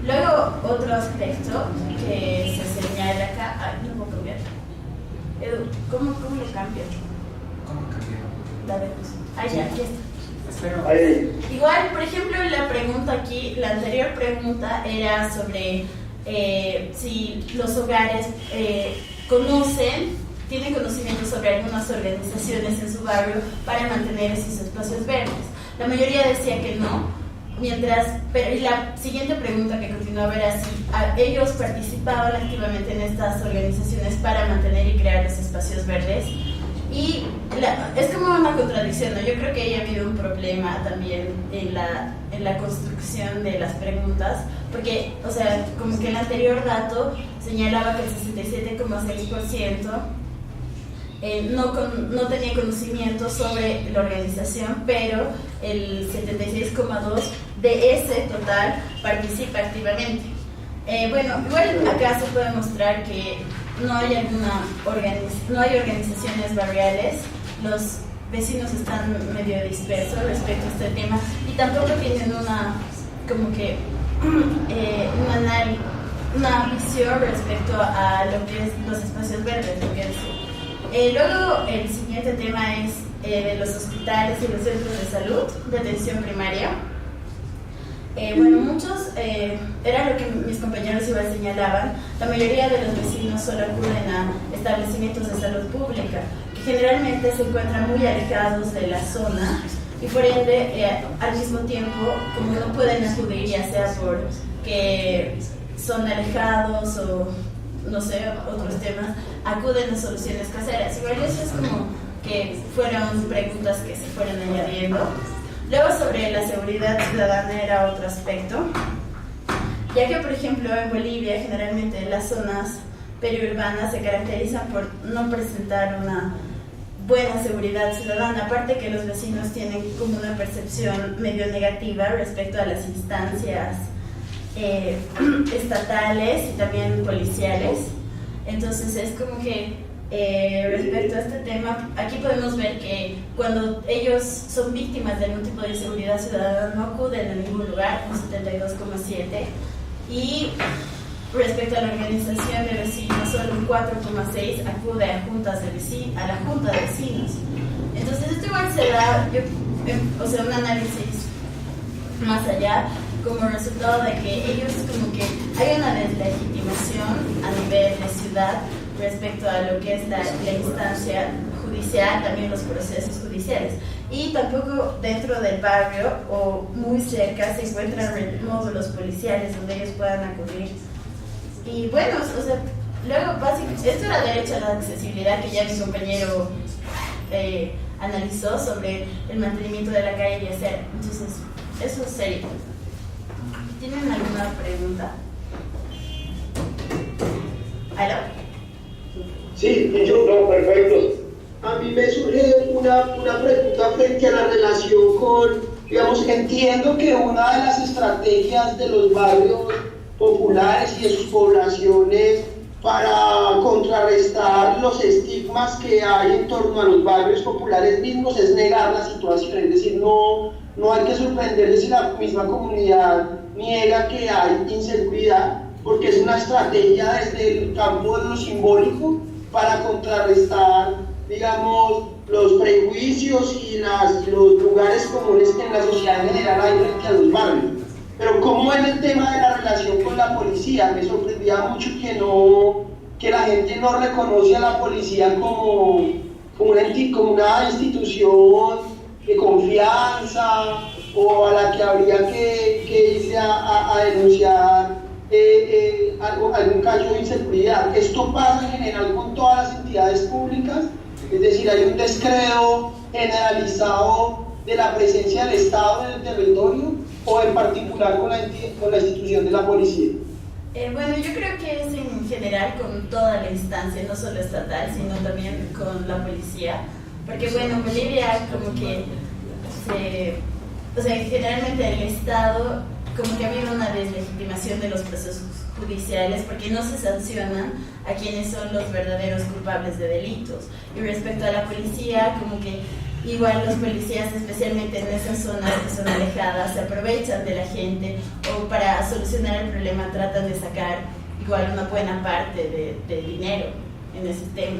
Luego, otro aspecto que se señala acá, no puedo cambiar. Edu, ¿cómo lo cambio? ¿Cómo cambiar? Ya, aquí está. Espero. Igual, por ejemplo, la pregunta aquí, la anterior pregunta era sobre si los hogares tienen conocimiento sobre algunas organizaciones en su barrio para mantener esos espacios verdes. La mayoría decía que no, pero y la siguiente pregunta que continuaba era si ellos participaban activamente en estas organizaciones para mantener y crear los espacios verdes. Y es como una contradicción, ¿no? Yo creo que haya habido un problema también en la construcción de las preguntas, porque, o sea, como que el anterior dato señalaba que el 67,6% no tenía conocimiento sobre la organización, pero el 76,2% de ese total participa activamente. Bueno, igual acá se puede mostrar que no hay organizaciones barriales, los vecinos están medio dispersos respecto a este tema y tampoco tienen una visión respecto a lo que es los espacios verdes, lo que es. Luego el siguiente tema es de los hospitales y los centros de salud, de atención primaria. Bueno, muchos, era lo que mis compañeros igual señalaban, la mayoría de los vecinos solo acuden a establecimientos de salud pública, que generalmente se encuentran muy alejados de la zona y por ende, al mismo tiempo, como no pueden acudir, ya sea porque son alejados o no sé, otros temas, acuden a soluciones caseras. Igual eso es como que fueron preguntas que se fueron añadiendo. Luego sobre la seguridad ciudadana era otro aspecto, ya que por ejemplo en Bolivia generalmente las zonas periurbanas se caracterizan por no presentar una buena seguridad ciudadana, aparte que los vecinos tienen como una percepción medio negativa respecto a las instancias estatales y también policiales. Entonces es como que respecto a este tema, aquí podemos ver que cuando ellos son víctimas de algún tipo de inseguridad ciudadana no acuden a ningún lugar, un 72,7%, y respecto a la organización de vecinos, solo un 4,6% acude a la junta de vecinos. Entonces esto igual se da, un análisis más allá, como resultado de que ellos como que hay una deslegitimación a nivel de ciudad respecto a lo que es la instancia judicial, también los procesos judiciales. Y tampoco dentro del barrio o muy cerca se encuentran módulos policiales donde ellos puedan acudir. Y bueno, luego básicamente, esto era derecho a la accesibilidad que ya mi compañero analizó sobre el mantenimiento de la calle y hacer. Entonces, eso sería. ¿Tienen alguna pregunta? ¿Aló? Sí, perfecto. A mí me surge una pregunta frente a la relación con, digamos, entiendo que una de las estrategias de los barrios populares y de sus poblaciones para contrarrestar los estigmas que hay en torno a los barrios populares mismos es negar la situación, es decir, no hay que sorprenderse si la misma comunidad niega que hay inseguridad, porque es una estrategia desde el campo de lo simbólico para contrarrestar, digamos, los prejuicios y los lugares comunes que en la sociedad en general hay frente a los barrios. Pero ¿cómo es el tema de la relación con la policía? Me sorprendía mucho que la gente no reconoce a la policía como una institución de confianza o a la que habría que irse a denunciar algún caso de inseguridad. Esto pasa en general con todas las entidades públicas, es decir, hay un descrédito generalizado de la presencia del Estado en el territorio o en particular con la institución de la policía. Bueno, yo creo que es en general con toda la instancia, no solo estatal, sino también con la policía, porque bueno, en Bolivia como que generalmente el Estado como que ha habido una deslegitimación de los procesos judiciales porque no se sancionan a quienes son los verdaderos culpables de delitos. Y respecto a la policía, como que igual los policías, especialmente en esas zonas que son alejadas, se aprovechan de la gente o para solucionar el problema tratan de sacar igual una buena parte de dinero en ese tema.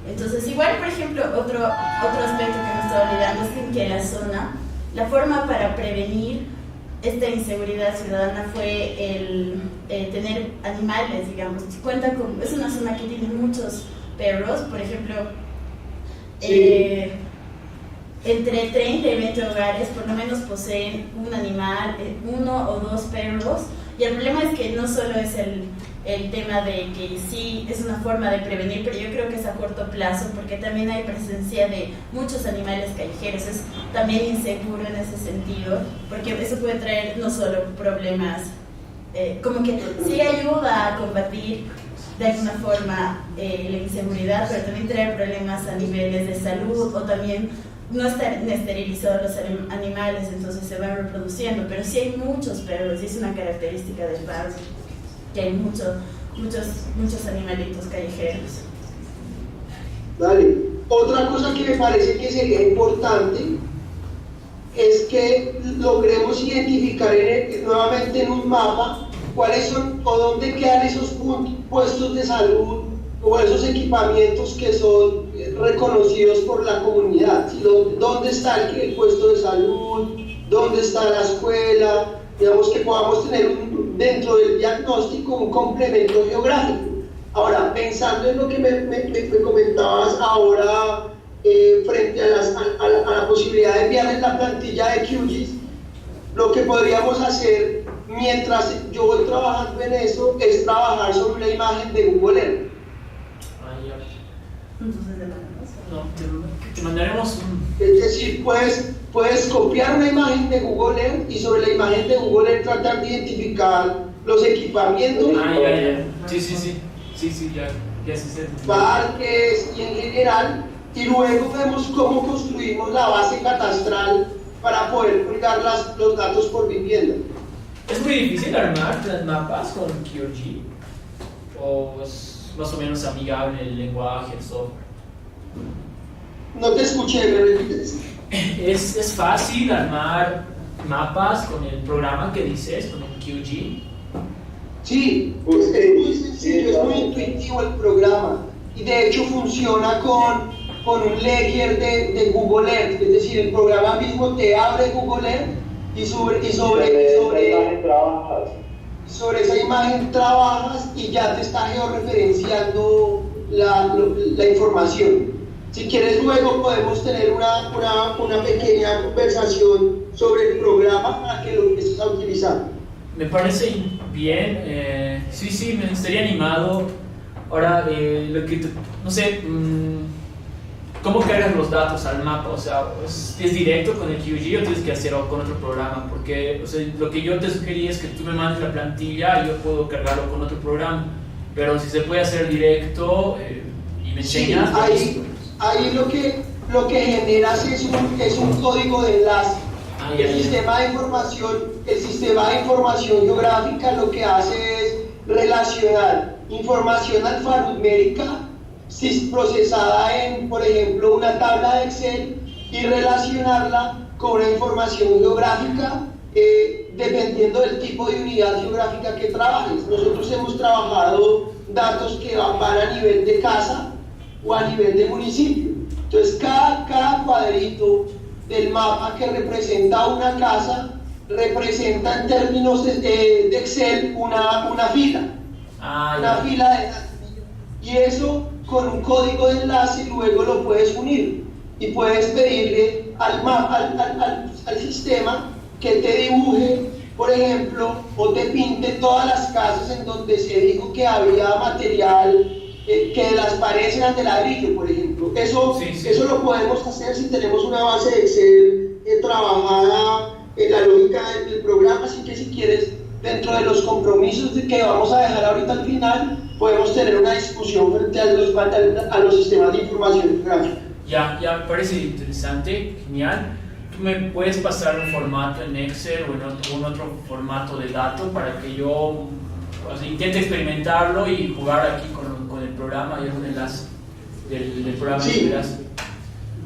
Entonces, igual, por ejemplo, otro aspecto que me estaba olvidando es que en la zona, la forma para prevenir esta inseguridad ciudadana fue el tener animales, digamos. Es una zona que tiene muchos perros, por ejemplo, entre 30 y 20 hogares por lo menos poseen un animal, 1 o 2 perros, y el problema es que no solo es el tema de que sí es una forma de prevenir, pero yo creo que es a corto plazo porque también hay presencia de muchos animales callejeros, es también inseguro en ese sentido, porque eso puede traer no solo problemas, como que sí ayuda a combatir de alguna forma la inseguridad, pero también trae problemas a niveles de salud o también no están esterilizados los animales, entonces se van reproduciendo, pero sí hay muchos perros y es una característica del barrio que hay muchos animalitos callejeros. Vale. Otra cosa que me parece que sería importante es que logremos identificar nuevamente en un mapa cuáles son o dónde quedan esos puestos de salud o esos equipamientos que son reconocidos por la comunidad, ¿sí? ¿Dónde está el puesto de salud? ¿Dónde está la escuela? Digamos que podamos tener dentro del diagnóstico un complemento geográfico. Ahora, pensando en lo que me comentabas ahora, frente a la posibilidad de enviarles la plantilla de QGIS, lo que podríamos hacer mientras yo voy trabajando en eso es trabajar sobre una imagen de Google Earth. Te mandaremos Es decir, puedes copiar una imagen de Google Earth y sobre la imagen de Google Earth tratar de identificar los equipamientos, sí, ya sé. parques y en general, y luego vemos cómo construimos la base catastral para poder colgar los datos por vivienda. ¿Es muy difícil armar las mapas con QG? ¿O es más o menos amigable el lenguaje, el software? No te escuché, ¿me repites? ¿Es fácil armar mapas con el programa que dices, con el QG? Sí, es muy sencillo, es muy intuitivo el programa y de hecho funciona con un ledger de Google Earth, es decir, el programa mismo te abre Google Earth y sobre esa imagen trabajas y ya te está georreferenciando la información. Si quieres luego podemos tener una pequeña conversación sobre el programa para que lo empieces a utilizar. Me parece bien, sí, me estaría animado. Ahora, no sé, ¿cómo cargas los datos al mapa? O sea, ¿es directo con el QG o tienes que hacerlo con otro programa? Porque, o sea, lo que yo te sugerí es que tú me mandes la plantilla y yo puedo cargarlo con otro programa. Pero si se puede hacer directo y me enseñas... Sí, ahí lo que generas es un código de enlace. El sistema de información geográfica lo que hace es relacionar información alfanumérica procesada en, por ejemplo, una tabla de Excel y relacionarla con una información geográfica dependiendo del tipo de unidad geográfica que trabajes. Nosotros hemos trabajado datos que van a nivel de casa o a nivel de municipio. Entonces, cada cuadrito del mapa que representa una casa representa en términos de Excel una fila. Una fila de datos. Y eso con un código de enlace luego lo puedes unir y puedes pedirle al sistema que te dibuje, por ejemplo, o te pinte todas las casas en donde se dijo que había material, que las paredes eran de ladrillo, por ejemplo. Eso lo podemos hacer si tenemos una base de Excel trabajada en la lógica del programa, así que si quieres, dentro de los compromisos que vamos a dejar ahorita al final, podemos tener una discusión frente a los sistemas de información gráfica. Ya me parece interesante, genial. ¿Tú me puedes pasar un formato en Excel o en algún otro formato de datos para que yo intente experimentarlo y jugar aquí con el programa y algún enlace del programa? Sí.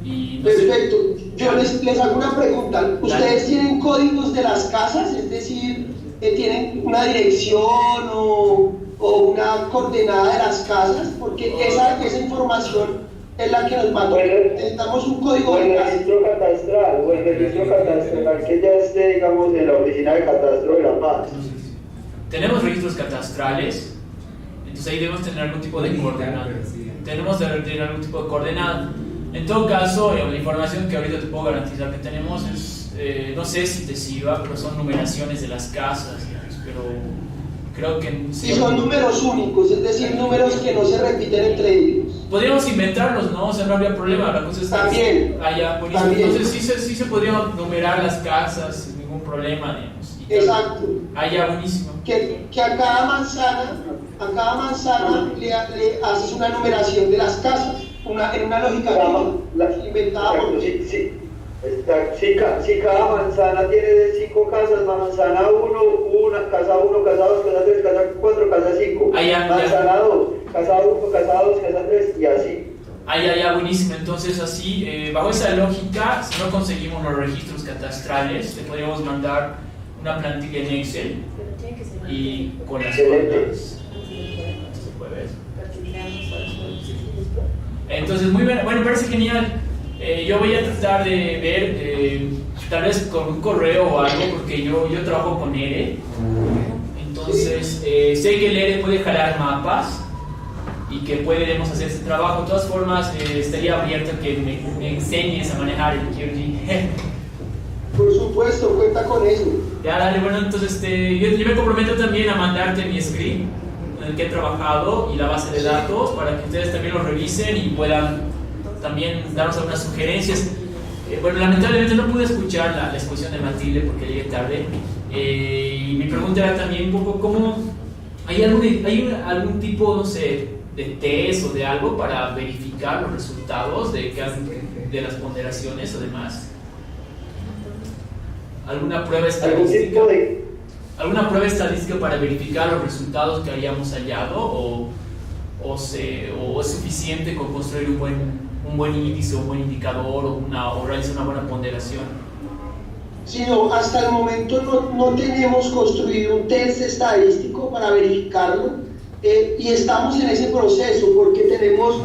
Y perfecto. Yo les hago una pregunta. ¿Ustedes tienen códigos de las casas? Es decir, ¿tienen una dirección o una coordenada de las casas? Porque esa información es la que nos manda. Necesitamos un código de casa. El registro catastral que ya esté, digamos, en la oficina de catastro de La Paz. Tenemos registros catastrales, entonces ahí debemos tener algún tipo de coordenada. Tenemos que tener algún tipo de coordenada. En todo caso, la información que ahorita te puedo garantizar que tenemos es, no sé si te sirva, pero son numeraciones de las casas, pero creo que... Sí, son números únicos, es decir, números que no se repiten entre ellos. Podríamos inventarlos, ¿no? O sea, no habría problema, la cosa es que... También. También. Entonces sí se podrían numerar las casas sin ningún problema, digamos. Exacto. Buenísimo. Que a cada manzana le haces una numeración de las casas, en una lógica inventada por... Si cada manzana tiene 5 casas, la manzana 1, casa 1, casa 2, casa 3, casa 4, casa 5, manzana 2, casa 1, casa 2, casa 3 y así. Ya, buenísimo. Entonces, así, bajo esa lógica, si no conseguimos los registros catastrales, le podríamos mandar una plantilla en Excel y con las cuentas. Entonces, muy bien, bueno, me parece genial. Yo voy a tratar de ver, tal vez con un correo o algo, porque yo trabajo con ERE. Entonces, sé que el ERE puede jalar mapas y que podemos hacer ese trabajo. De todas formas, estaría abierto a que me enseñes a manejar el QRG. Por supuesto, cuenta con eso. Ya, dale, bueno, entonces yo me comprometo también a mandarte mi script en el que he trabajado y la base de datos para que ustedes también lo revisen y puedan también darnos algunas sugerencias. Bueno, lamentablemente no pude escuchar la exposición de Matilde porque llegué tarde. Y mi pregunta era también un poco cómo hay algún tipo, no sé, de test o de algo para verificar los resultados de las ponderaciones o demás. ¿Alguna prueba estadística? ¿Alguna prueba estadística para verificar los resultados que hayamos hallado o es suficiente con construir un buen índice, un buen indicador o realizar una buena ponderación? Sí, no, hasta el momento no tenemos construido un test estadístico para verificarlo y estamos en ese proceso porque tenemos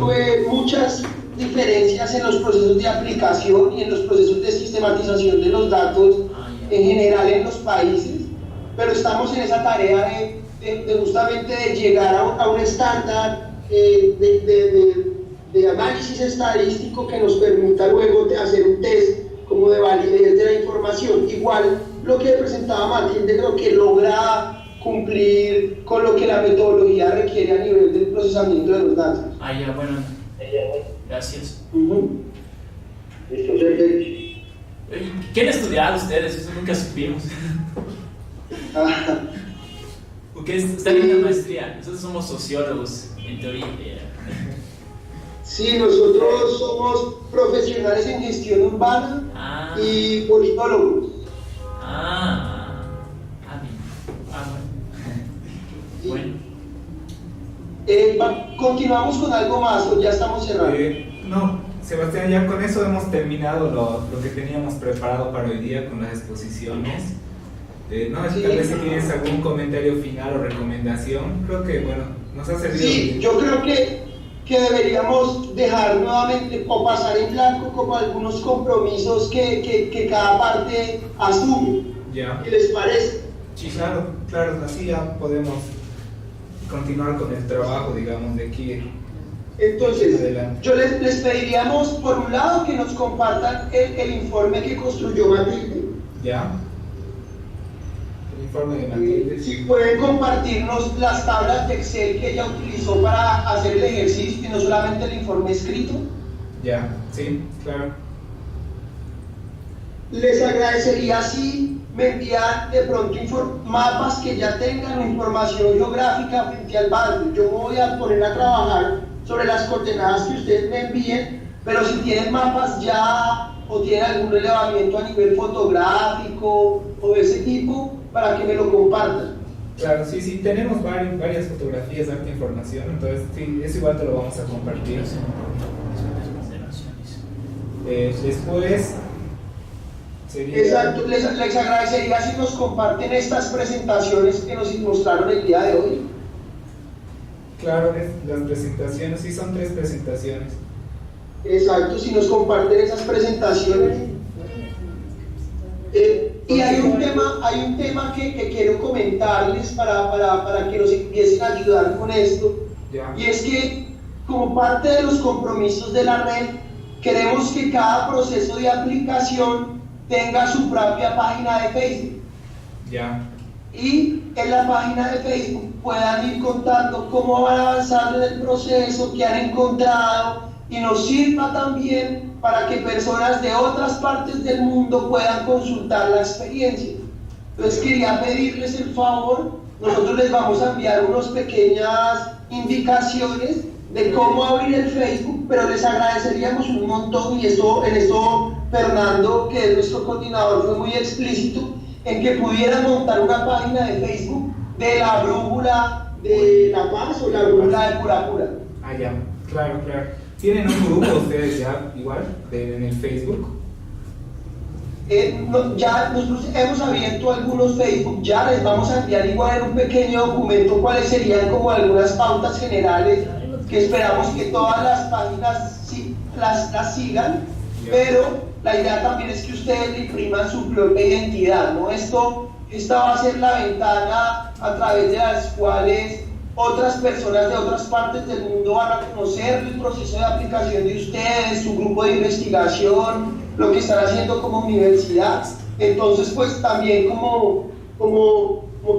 muchas diferencias en los procesos de aplicación y en los procesos de sistematización de los datos en general en los países, pero estamos en esa tarea de justamente de llegar a un estándar de análisis estadístico que nos permita luego de hacer un test como de validez de la información. Igual lo que presentaba Matilde creo que logra cumplir con lo que la metodología requiere a nivel del procesamiento de los datos. Bueno, gracias. Listo, perfecto. ¿Qué han estudiado ustedes? Eso nunca supimos. Porque están en la maestría. Nosotros somos sociólogos, en teoría. Sí, nosotros somos profesionales en gestión urbana y politólogos. Bueno. Continuamos con algo más o ya estamos cerrando. No, Sebastián, ya con eso hemos terminado lo que teníamos preparado para hoy día con las exposiciones. Tal vez si tienes algún comentario final o recomendación, creo que bueno, nos ha servido. Sí, bien. yo creo que deberíamos dejar nuevamente o pasar en blanco como algunos compromisos que cada parte asume. Ya. ¿Qué les parece? Sí, claro, así ya podemos continuar con el trabajo, digamos, de aquí. Entonces, yo les pediríamos, por un lado, que nos compartan el informe que construyó Matilde. Ya. El informe de Matilde. Si pueden compartirnos las tablas de Excel que ella utilizó para hacer el ejercicio y no solamente el informe escrito. Ya, sí, claro. Les agradecería si me envían de pronto mapas que ya tengan o información geográfica frente al barrio. Yo me voy a poner a trabajar sobre las coordenadas que ustedes me envíen, pero si tienen mapas ya o tienen algún elevamiento a nivel fotográfico o de ese tipo, para que me lo compartan. Claro, sí, tenemos varias fotografías, harta información, entonces sí, eso igual te lo vamos a compartir. Después sería... Exacto, les agradecería si nos comparten estas presentaciones que nos mostraron el día de hoy. Claro, las presentaciones, sí son 3 presentaciones. Exacto, si nos comparten esas presentaciones. Y hay un tema que quiero comentarles para que nos empiecen a ayudar con esto. Ya. Y es que como parte de los compromisos de la red, queremos que cada proceso de aplicación tenga su propia página de Facebook. Ya. Y en la página de Facebook puedan ir contando cómo van avanzando en el proceso, qué han encontrado, y nos sirva también para que personas de otras partes del mundo puedan consultar la experiencia. Entonces quería pedirles el favor, nosotros les vamos a enviar unas pequeñas indicaciones de cómo abrir el Facebook, pero les agradeceríamos un montón, y en esto Fernando, que es nuestro coordinador, fue muy explícito, en que pudieran montar una página de Facebook de la brújula de La Paz o la brújula de Purapura. Ya, claro. ¿Tienen un grupo ustedes ya igual en el Facebook? Ya nosotros hemos abierto algunos Facebook, ya les vamos a enviar igual en un pequeño documento cuáles serían como algunas pautas generales que esperamos que todas las páginas las sigan, pero la idea también es que ustedes le impriman su propia identidad, ¿no? Esta va a ser la ventana a través de las cuales otras personas de otras partes del mundo van a conocer el proceso de aplicación de ustedes, su grupo de investigación, lo que están haciendo como universidad. Entonces, pues también como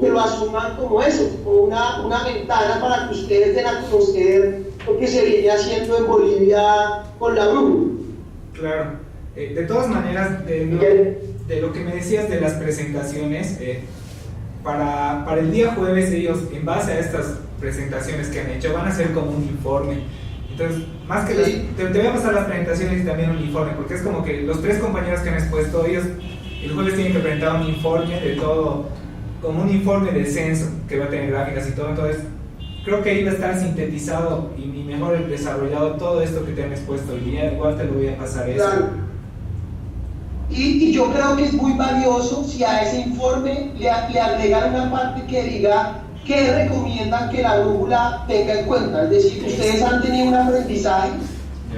que lo asuman como eso, como una ventana para que ustedes den a conocer lo que se viene haciendo en Bolivia con la brújula. Claro. De todas maneras, de lo que me decías de las presentaciones, para el día jueves ellos, en base a estas presentaciones que han hecho, van a hacer como un informe. Entonces, más que te voy a pasar las presentaciones y también un informe, porque es como que los 3 compañeros que han expuesto, ellos el jueves tienen que presentar un informe de todo, como un informe del censo, que va a tener gráficas y todo. Entonces, creo que ahí va a estar sintetizado y mejor desarrollado todo esto que te han expuesto hoy día. Igual te lo voy a pasar eso. Claro. Y yo creo que es muy valioso si a ese informe le agregan una parte que diga qué recomiendan que la brújula tenga en cuenta. Es decir, ustedes han tenido un aprendizaje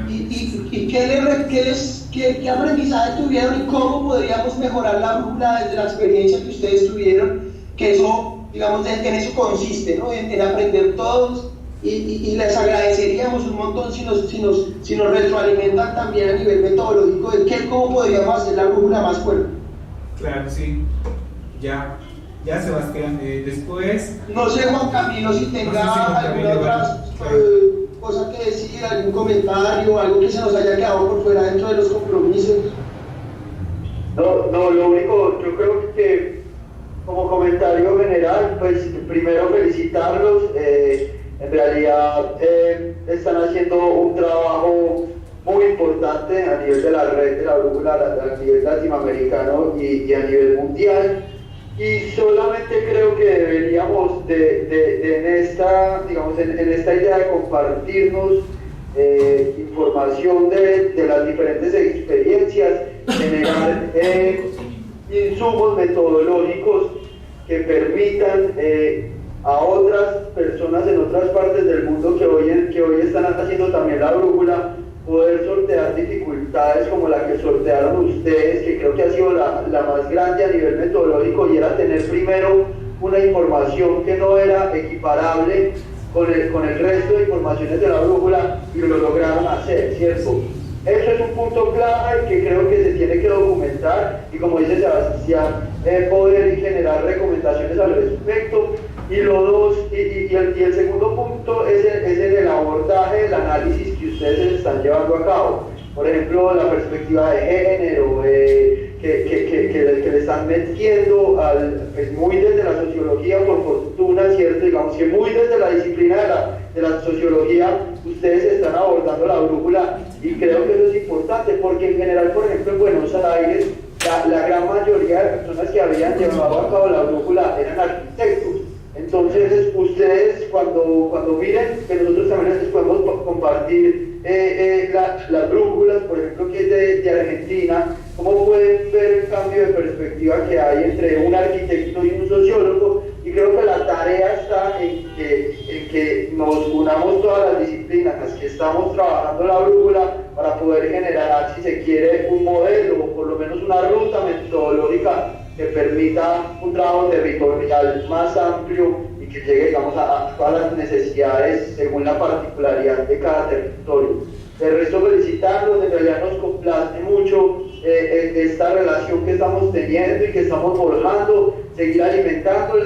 y qué aprendizaje tuvieron y cómo podríamos mejorar la brújula desde la experiencia que ustedes tuvieron, que eso, digamos, en eso consiste, ¿no? En aprender todos. Y les agradeceríamos un montón si nos retroalimentan también a nivel metodológico de cómo podríamos hacer la brújula más fuerte. Claro, sí. Ya Sebastián, después... No sé, Juan Camilo, si tenga alguna otra cosa que decir, algún comentario, algo que se nos haya quedado por fuera dentro de los compromisos. No, lo único, yo creo que como comentario general, pues primero felicitarlos. En realidad están haciendo un trabajo muy importante a nivel de la red de la brújula, a nivel latinoamericano y a nivel mundial. Y solamente creo que deberíamos en esta idea de compartirnos información de las diferentes experiencias, generar insumos metodológicos que permitan a otras personas en otras partes del mundo que hoy están haciendo también la brújula, poder sortear dificultades como la que sortearon ustedes, que creo que ha sido la más grande a nivel metodológico, y era tener primero una información que no era equiparable con el resto de informaciones de la brújula, y lo lograron hacer, ¿cierto? Eso es un punto clave que creo que se tiene que documentar, y como dice Sebastián, poder generar recomendaciones al respecto. Y el segundo punto es en el abordaje del análisis que ustedes están llevando a cabo. Por ejemplo, la perspectiva de género, que le están metiendo pues muy desde la sociología, por fortuna, ¿cierto? Digamos que muy desde la disciplina de la sociología, ustedes están abordando la brújula, y creo que eso es importante, porque en general, por ejemplo, en Buenos Aires, la gran mayoría de personas que habían llevado a cabo la brújula eran arquitectos. Entonces, ustedes cuando miren, que nosotros también les podemos compartir las brújulas, por ejemplo, que es de Argentina, cómo pueden ver el cambio de perspectiva que hay entre un arquitecto y un sociólogo. Y creo que la tarea está en que nos unamos todas las disciplinas en las que estamos trabajando la brújula para poder generar, si se quiere, un modelo o por lo menos una ruta metodológica que permita un trabajo territorial más amplio y que llegue, digamos, a todas las necesidades según la particularidad de cada territorio. De resto, felicitarlos. En realidad nos complace mucho esta relación que estamos teniendo y que estamos forjando, seguir alimentándola,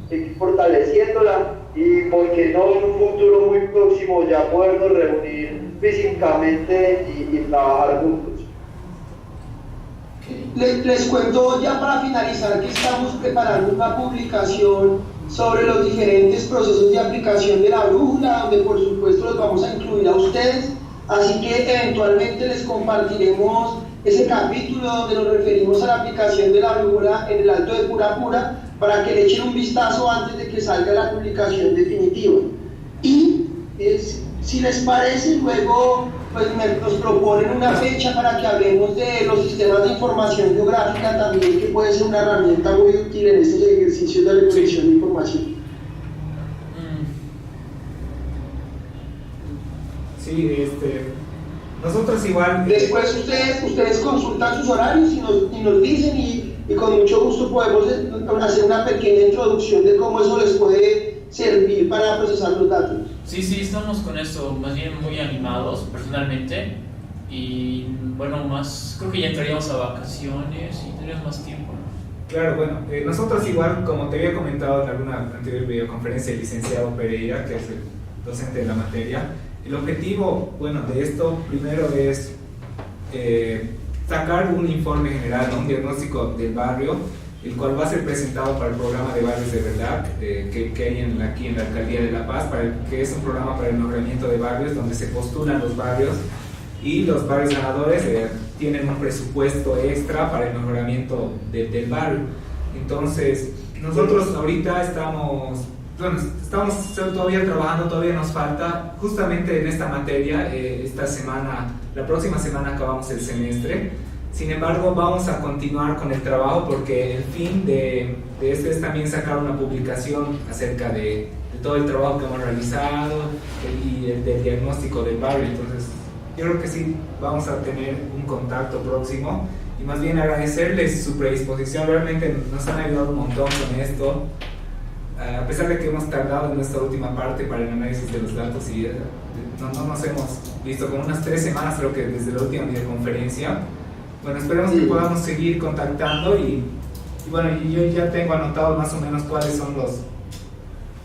seguir fortaleciéndola, y por qué no en un futuro muy próximo ya podernos reunir físicamente y trabajar juntos. Les cuento ya para finalizar que estamos preparando una publicación sobre los diferentes procesos de aplicación de la brújula, donde por supuesto los vamos a incluir a ustedes, así que eventualmente les compartiremos ese capítulo donde nos referimos a la aplicación de la brújula en el Alto de Purapura, para que le echen un vistazo antes de que salga la publicación definitiva. Y si les parece, luego pues nos proponen una fecha para que hablemos de los sistemas de información geográfica también, que puede ser una herramienta muy útil en estos ejercicios de recolección de información. Sí, nosotros igual... Después ustedes consultan sus horarios y nos dicen y con mucho gusto podemos hacer una pequeña introducción de cómo eso les puede servir para procesar los datos. Sí, estamos con esto más bien muy animados personalmente y bueno, más creo que ya entraríamos a vacaciones y tendríamos más tiempo, ¿no? Claro, bueno, nosotros igual, como te había comentado en alguna anterior videoconferencia, el licenciado Pereira, que es el docente de la materia, el objetivo, bueno, de esto primero es sacar un informe general, ¿no? Un diagnóstico del barrio, el cual va a ser presentado para el programa de Barrios de Verdad que hay aquí en la Alcaldía de La Paz, que es un programa para el mejoramiento de barrios donde se postulan los barrios y los barrios ganadores tienen un presupuesto extra para el mejoramiento del barrio. Entonces, nosotros ahorita estamos todavía trabajando, todavía nos falta, justamente en esta materia, la próxima semana acabamos el semestre. Sin embargo, vamos a continuar con el trabajo porque el fin de esto es también sacar una publicación acerca de todo el trabajo que hemos realizado y del diagnóstico del barrio. Entonces, yo creo que sí, vamos a tener un contacto próximo y más bien agradecerles su predisposición. Realmente nos han ayudado un montón con esto, a pesar de que hemos tardado en nuestra última parte para el análisis de los datos y no nos hemos visto como unas 3 semanas, creo que desde la última videoconferencia. Bueno, esperemos que podamos seguir contactando y bueno, yo ya tengo anotado más o menos cuáles son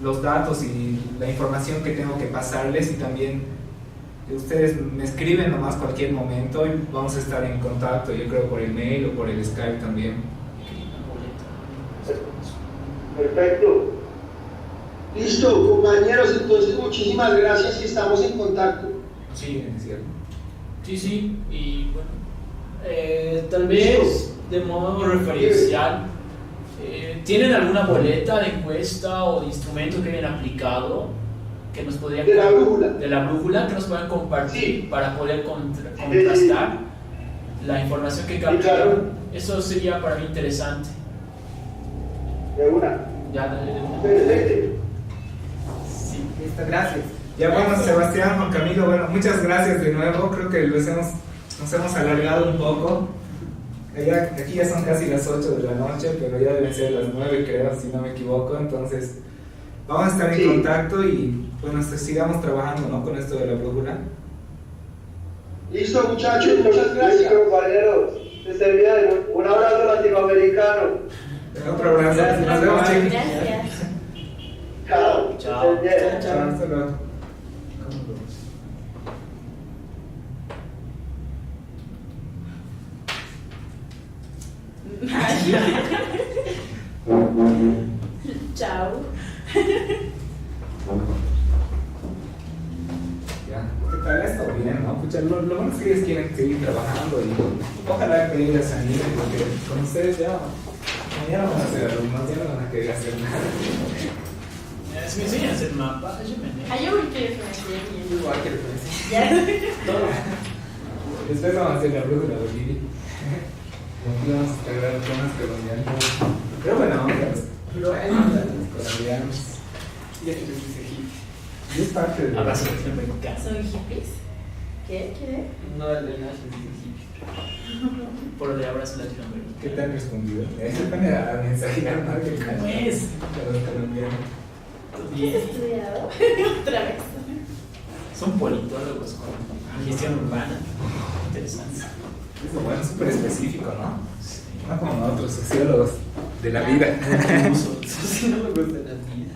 los datos y la información que tengo que pasarles, y también ustedes me escriben nomás cualquier momento y vamos a estar en contacto, yo creo por el mail o por el Skype también. Perfecto. Listo, compañeros, entonces muchísimas gracias y estamos en contacto. Sí, es cierto. Sí, y bueno, tal vez de modo referencial, ¿tienen alguna boleta de encuesta o de instrumento que hayan aplicado que nos podrían de la brújula que nos puedan compartir, sí, para poder contrastar la información que capturan? Claro. Eso sería para mí interesante. De una. Ya, dale de una. Perfecto. Sí. Listo, gracias. Ya bueno, Sebastián, Juan Camilo, bueno, muchas gracias de nuevo. Creo que nos hemos alargado un poco. Aquí ya son casi las 8 de la noche, pero ya deben ser las 9, creo, si no me equivoco. Entonces, vamos a estar en contacto y bueno, sigamos trabajando, ¿no?, con esto de la brújula. Listo, muchachos, muchas gracias. Compañeros, que estén bien. Un abrazo latinoamericano. Otro abrazo. Nos vemos, chicos. Gracias. Chao. Chao. Que estén bien. Chao, hasta luego. Chao. Ya, ¿qué tal? Está bien, ¿no? Pucha, lo bueno es que ellos quieren seguir trabajando y ojalá que ellos se animen, porque con ustedes ya no van a ser alumnos, ya no van a querer hacer nada. Si me enseñan a hacer mapas, yo me Ah, yo voy a querer hacer Igual que referencia. ya. Todo. Después vamos a hacer la brújula, Bolivia. Aquí vamos a integrar temas colombianos. Pero bueno, pero hay los colombianos. Y aquí les dice hippies. Y es parte de... Abrazo latinoamericano. ¿Son hippies? ¿Qué? No, el de Nash les dice hippie. Por el de abrazo latinoamericano. ¿Qué te han respondido? Se pone a mensajear más que nada. Pues. A los colombianos. ¿Qué has estudiado? Otra vez. Son politólogos con gestión urbana. Interesante. Eso bueno, súper específico, ¿no? Sí. No como otros sociólogos de la vida. Incluso, No me gusta la vida.